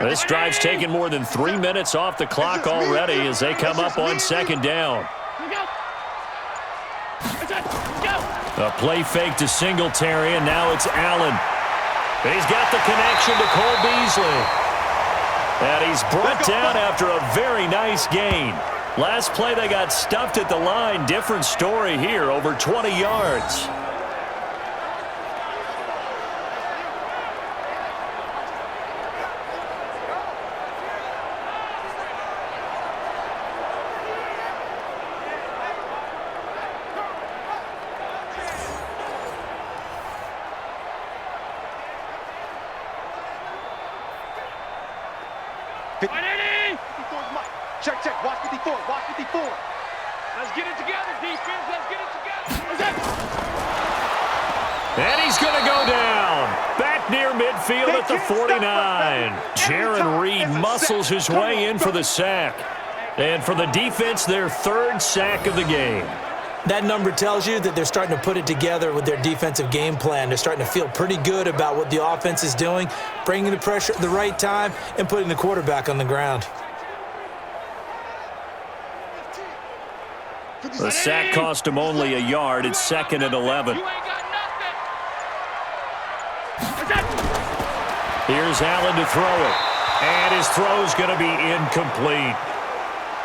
This drive's taken more than 3 minutes off the clock already as they come up on 2nd down. A play fake to Singletary, and now it's Allen. He's got the connection to Cole Beasley. And he's brought down after a very nice gain. Last play they got stuffed at the line. Different story here, over 20 yards. Check, check. Watch 54. Watch 54. Let's get it together, defense. Let's get it together. And he's going to go down. Back near midfield at the 49. Jaron Reed muscles his way in for the sack. And for the defense, their 3rd sack of the game. That number tells you that they're starting to put it together with their defensive game plan. They're starting to feel pretty good about what the offense is doing, bringing the pressure at the right time, and putting the quarterback on the ground. The sack cost him only a yard. It's 2nd and 11. You ain't got nothing. Here's Allen to throw it. And his throw's going to be incomplete.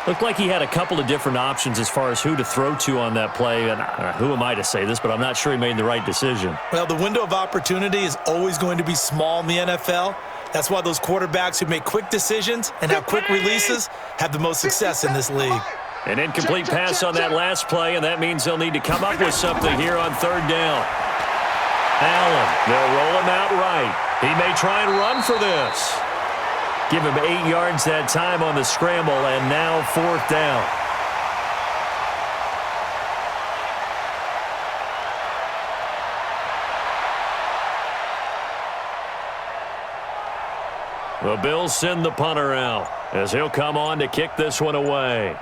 Looked like he had a couple of different options as far as who to throw to on that play. And who am I to say this, but I'm not sure he made the right decision. Well, the window of opportunity is always going to be small in the NFL. That's why those quarterbacks who make quick decisions and have quick releases have the most success in this league. An incomplete pass on that last play, and that means they'll need to come up with something here on 3rd down. Allen, they'll roll him out right. He may try and run for this. Give him 8 yards that time on the scramble, and now 4th down. The Bills send the punter out as he'll come on to kick this one away.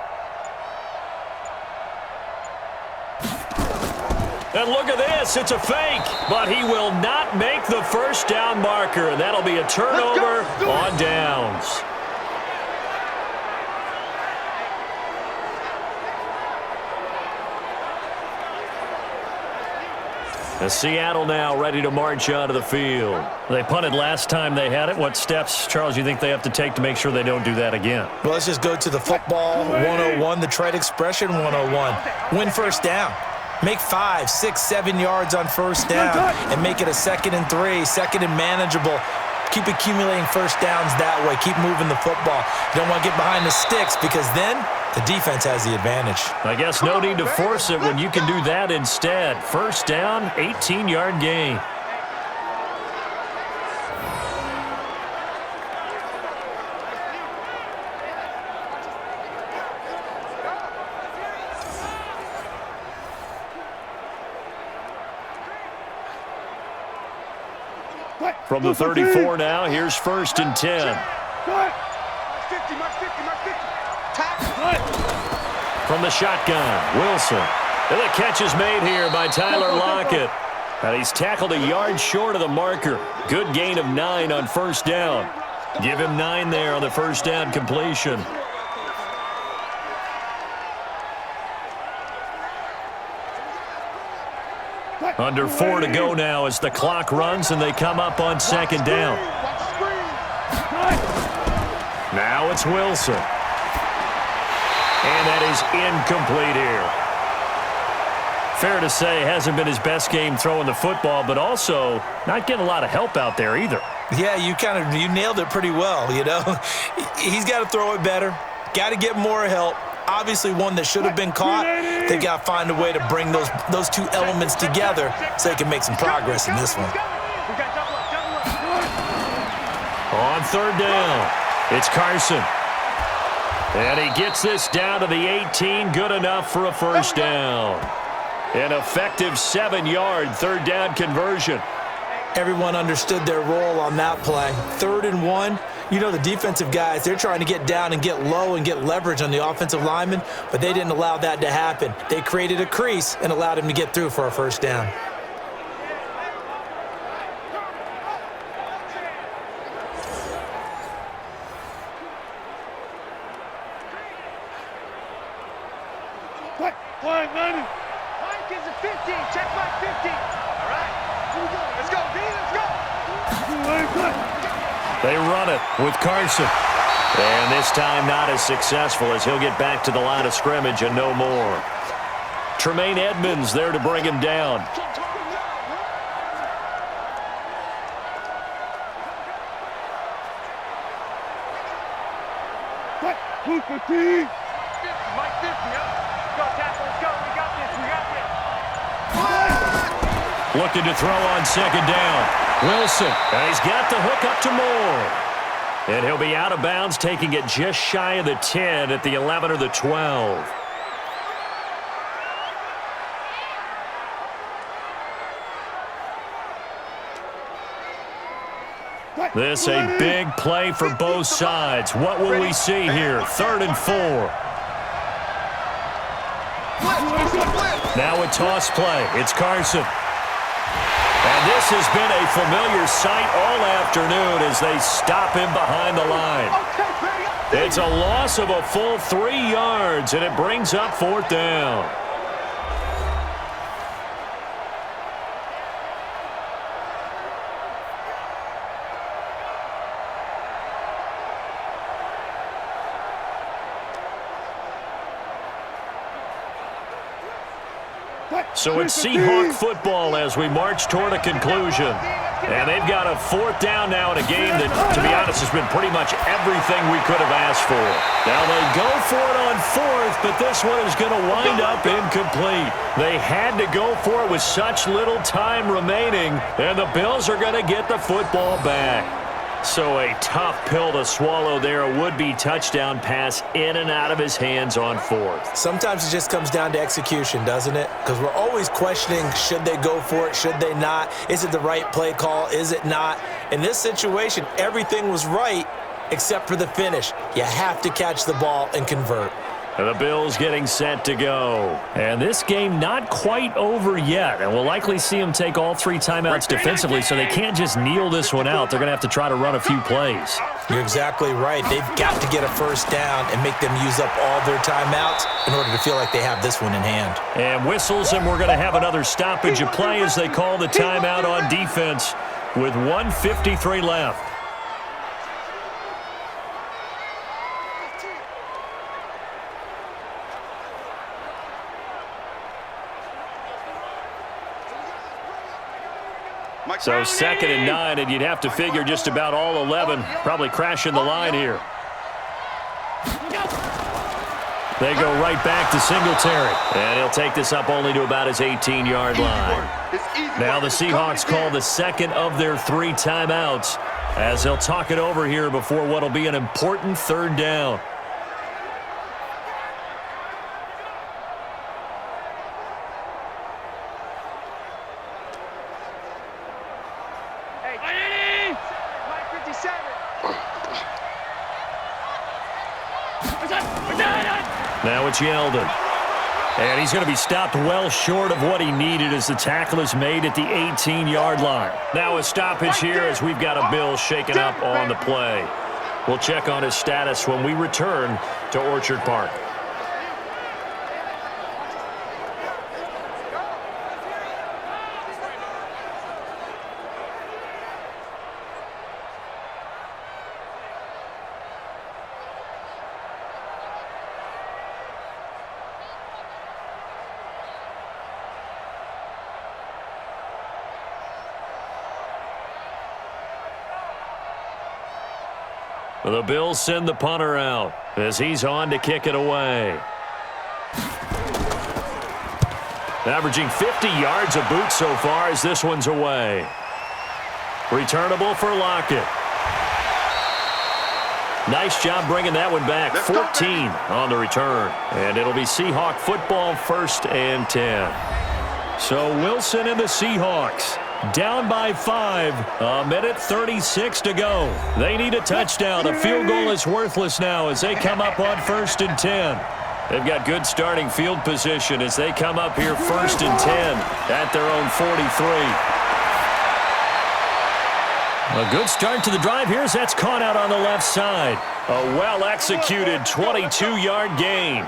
And look at this. It's a fake, but he will not make the 1st down marker, and that'll be a turnover on downs. And Seattle now ready to march onto the field. They punted last time they had it. What steps, Charles, you think they have to take to make sure they don't do that again? Well, let's just go to the football 101, the trite expression 101. Win 1st down. Make 5, 6, 7 yards on 1st down and make it a 2nd and 3, 2nd and manageable. Keep accumulating 1st downs that way. Keep moving the football. You don't want to get behind the sticks because then the defense has the advantage. I guess no need to force it when you can do that instead. 1st down, 18-yard gain. From the 34 now, here's 1st and 10. From the shotgun, Wilson. And the catch is made here by Tyler Lockett. And he's tackled a yard short of the marker. Good gain of 9 on 1st down. Give him 9 there on the 1st down completion. Under 4 to go now as the clock runs and they come up on 2nd down. Now it's Wilson. And that is incomplete here. Fair to say, hasn't been his best game throwing the football, but also not getting a lot of help out there either. Yeah, you nailed it pretty well, you know. He's got to throw it better. Got to get more help. Obviously one that should have been caught. They got to find a way to bring those two elements together so they can make some progress in this one. On 3rd down, it's Carson. And he gets this down to the 18, good enough for a 1st down. An effective 7-yard 3rd down conversion. Everyone understood their role on that play. 3rd and 1. You know, the defensive guys, they're trying to get down and get low and get leverage on the offensive lineman, but they didn't allow that to happen. They created a crease and allowed him to get through for a 1st down. Flying 90. Mike is a 15. Check Mike 15. All right. Here we go. Let's go, B. Let's go. They run it with Carson. And this time not as successful as he'll get back to the line of scrimmage and no more. Tremaine Edmonds there to bring him down. Who's the team? 50. Mike 50. Let's go, tackle. Let's go. We got this. We got this. Looking to throw on 2nd down. Wilson, and he's got the hook up to Moore. And he'll be out of bounds, taking it just shy of the 10 at the 11 or the 12. This a big play for both sides. What will we see here? 3rd and 4. Now a toss play. It's Carson. And this has been a familiar sight all afternoon as they stop him behind the line. It's a loss of a full 3 yards, and it brings up 4th down. So it's Seahawk football as we march toward a conclusion. And they've got a 4th down now in a game that, to be honest, has been pretty much everything we could have asked for. Now they go for it on 4th, but this one is going to wind up incomplete. They had to go for it with such little time remaining, and the Bills are going to get the football back. So a tough pill to swallow there. A would-be touchdown pass in and out of his hands on 4th. Sometimes it just comes down to execution, doesn't it? Because we're always questioning, should they go for it, should they not? Is it the right play call, is it not? In this situation, everything was right except for the finish. You have to catch the ball and convert. And the Bills getting set to go. And this game not quite over yet. And we'll likely see them take all 3 timeouts defensively, so they can't just kneel this one out. They're going to have to try to run a few plays. You're exactly right. They've got to get a 1st down and make them use up all their timeouts in order to feel like they have this one in hand. And whistles, and we're going to have another stoppage of play as they call the timeout on defense with 1:53 left. So 2nd and 9, and you'd have to figure just about all 11 probably crashing the line here. They go right back to Singletary, and he'll take this up only to about his 18-yard line. Now the Seahawks call the 2nd of their 3 timeouts as they'll talk it over here before what will be an important 3rd down. Now it's Yeldon. And he's going to be stopped well short of what he needed as the tackle is made at the 18-yard line. Now a stoppage here as we've got a Bill shaken up on the play. We'll check on his status when we return to Orchard Park. The Bills send the punter out as he's on to kick it away. Averaging 50 yards a boot so far as this one's away. Returnable for Lockett. Nice job bringing that one back. 14 on the return. And it'll be Seahawk football, 1st and 10. So Wilson and the Seahawks down by 5, a minute 36 to go. They need a touchdown. A field goal is worthless now as they come up on 1st and 10. They've got good starting field position as they come up here 1st and 10 at their own 43. A good start to the drive here as that's caught out on the left side. A well-executed 22-yard gain.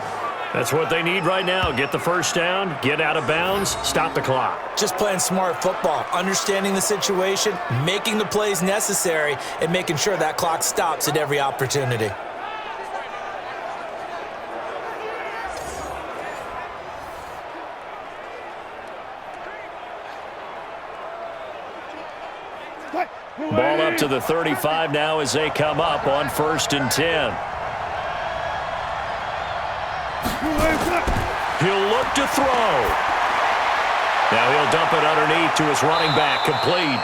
That's what they need right now. Get the first down, get out of bounds, stop the clock. Just playing smart football, understanding the situation, making the plays necessary, and making sure that clock stops at every opportunity. Ball up to the 35 now as they come up on 1st and 10. He'll look to throw. Now he'll dump it underneath to his running back, complete.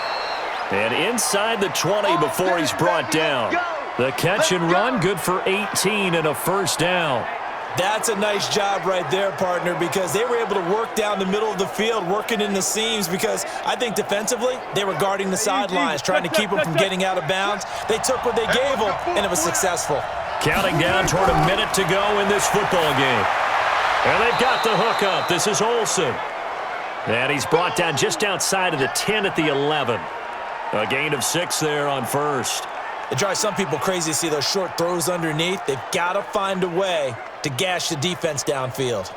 And inside the 20 before he's brought down. The catch and run, good for 18 and a first down. That's a nice job right there, partner, because they were able to work down the middle of the field, working in the seams, because I think defensively they were guarding the sidelines, trying to keep them from getting out of bounds. They took what they gave them, and it was successful. Counting down toward a minute to go in this football game. And they've got the hook up. This is Olsen. And he's brought down just outside of the 10 at the 11. A gain of 6 there on 1st. It drives some people crazy to see those short throws underneath. They've got to find a way to gash the defense downfield.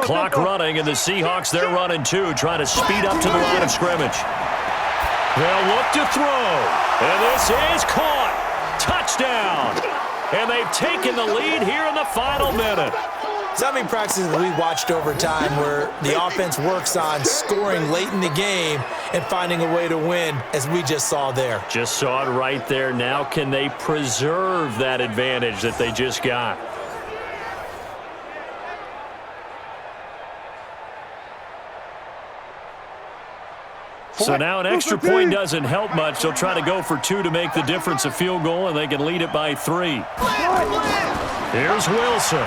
Clock running, and the Seahawks, they're running too, trying to speed up to the line of scrimmage. They'll look to throw. And this is caught. Touchdown. And they've taken the lead here in the final minute. So many practices that we've watched over time where the offense works on scoring late in the game and finding a way to win, as we just saw there. Just saw it right there. Now can they preserve that advantage that they just got? So now an extra point doesn't help much. They'll try to go for 2 to make the difference a field goal, and they can lead it by 3. Here's Wilson.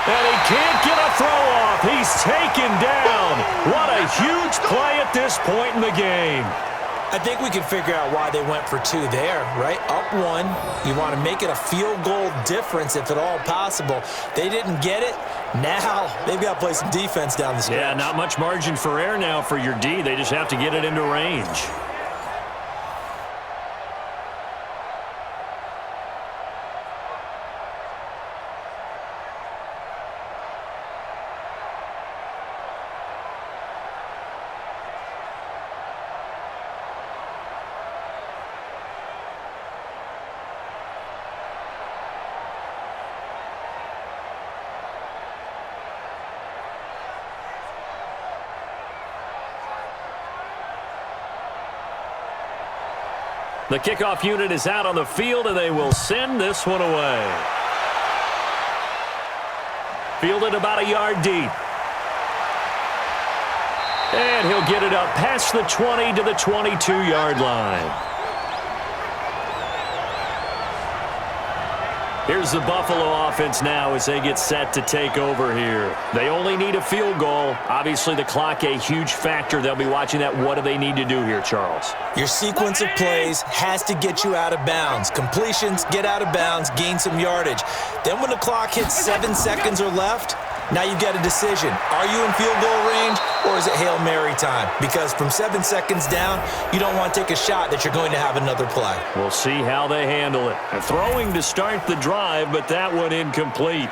And he can't get a throw off. He's taken down. What a huge play at this point in the game. I think we can figure out why they went for 2 there, right? Up 1. You want to make it a field goal difference if at all possible. They didn't get it. Now they've got to play some defense down the stretch. Yeah, not much margin for error now for your D. They just have to get it into range. The kickoff unit is out on the field, and they will send this one away. Fielded about a yard deep. And he'll get it up past the 20 to the 22-yard line. Here's the Buffalo offense now as they get set to take over here. They only need a field goal. Obviously, the clock a huge factor. They'll be watching that. What do they need to do here, Charles? Your sequence of plays has to get you out of bounds. Completions, get out of bounds, gain some yardage. Then when the clock hits 7 seconds or left, now you get a decision. Are you in field goal range or is it Hail Mary time? Because from 7 seconds down, you don't want to take a shot that you're going to have another play. We'll see how they handle it. And throwing to start the drive, but that one incomplete.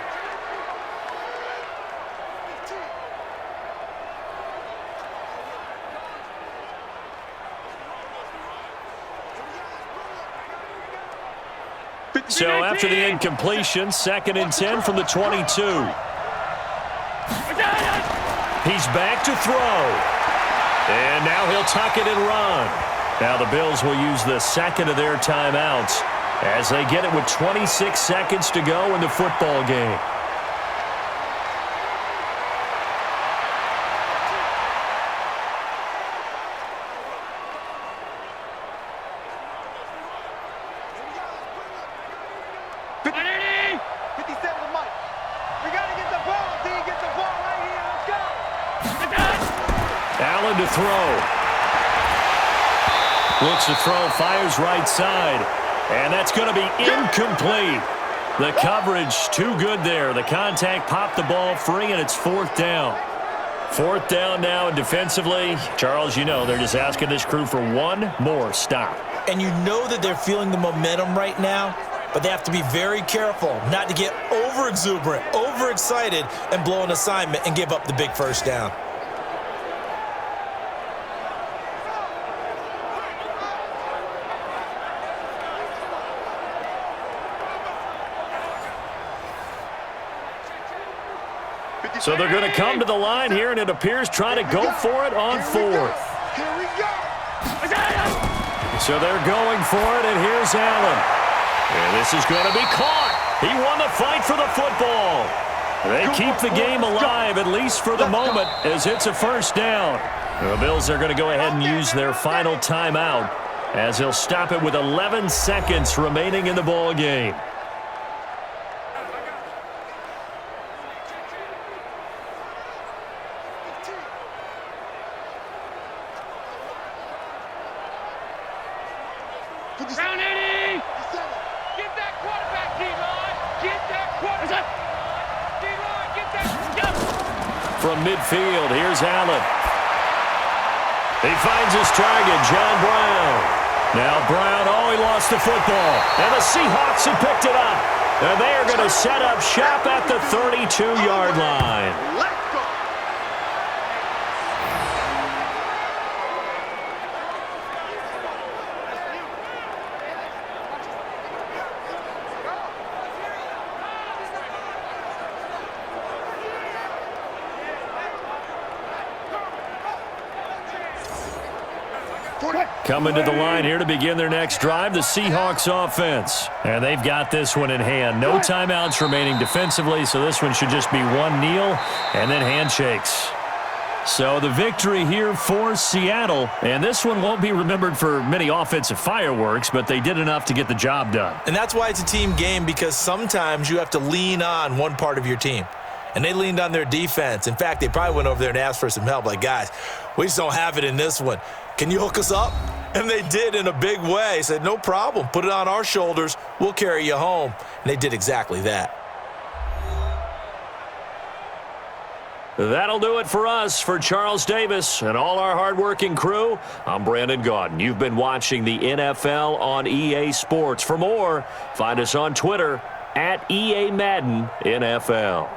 So after the incompletion, 2nd and 10 from the 22. He's back to throw. And now he'll tuck it and run. Now the Bills will use the second of their timeouts as they get it with 26 seconds to go in the football game. To throw. Looks to throw, fires right side. And that's going to be incomplete. The coverage too good there. The contact popped the ball free, and it's 4th down. 4th down now, and defensively, Charles, you know, they're just asking this crew for one more stop. And you know that they're feeling the momentum right now, but they have to be very careful not to get over-exuberant, overexcited, and blow an assignment and give up the big first down. So they're going to come to the line here, and it appears trying to go for it on 4th. Here we go. So they're going for it, and here's Allen. And this is going to be caught. He won the fight for the football. They keep the game alive, at least for the moment, as it's a first down. The Bills are going to go ahead and use their final timeout as they'll stop it with 11 seconds remaining in the ball game. Round 80! Get that quarterback, D-line! Get that quarterback! D-line, get that... From midfield, here's Allen. He finds his target, John Brown. Now Brown, he lost the football. And the Seahawks have picked it up. And they are going to set up shop at the 32-yard line. Let's go. Coming to the line here to begin their next drive, the Seahawks offense. And they've got this one in hand. No timeouts remaining defensively, so this one should just be one kneel and then handshakes. So the victory here for Seattle, and this one won't be remembered for many offensive fireworks, but they did enough to get the job done. And that's why it's a team game, because sometimes you have to lean on one part of your team. And they leaned on their defense. In fact, they probably went over there and asked for some help. Like, guys, we just don't have it in this one. Can you hook us up? And they did in a big way. Said, no problem. Put it on our shoulders. We'll carry you home. And they did exactly that. That'll do it for us. For Charles Davis and all our hardworking crew, I'm Brandon Gaudin. You've been watching the NFL on EA Sports. For more, find us on Twitter at EA Madden NFL.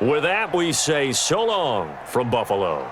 With that, we say so long from Buffalo.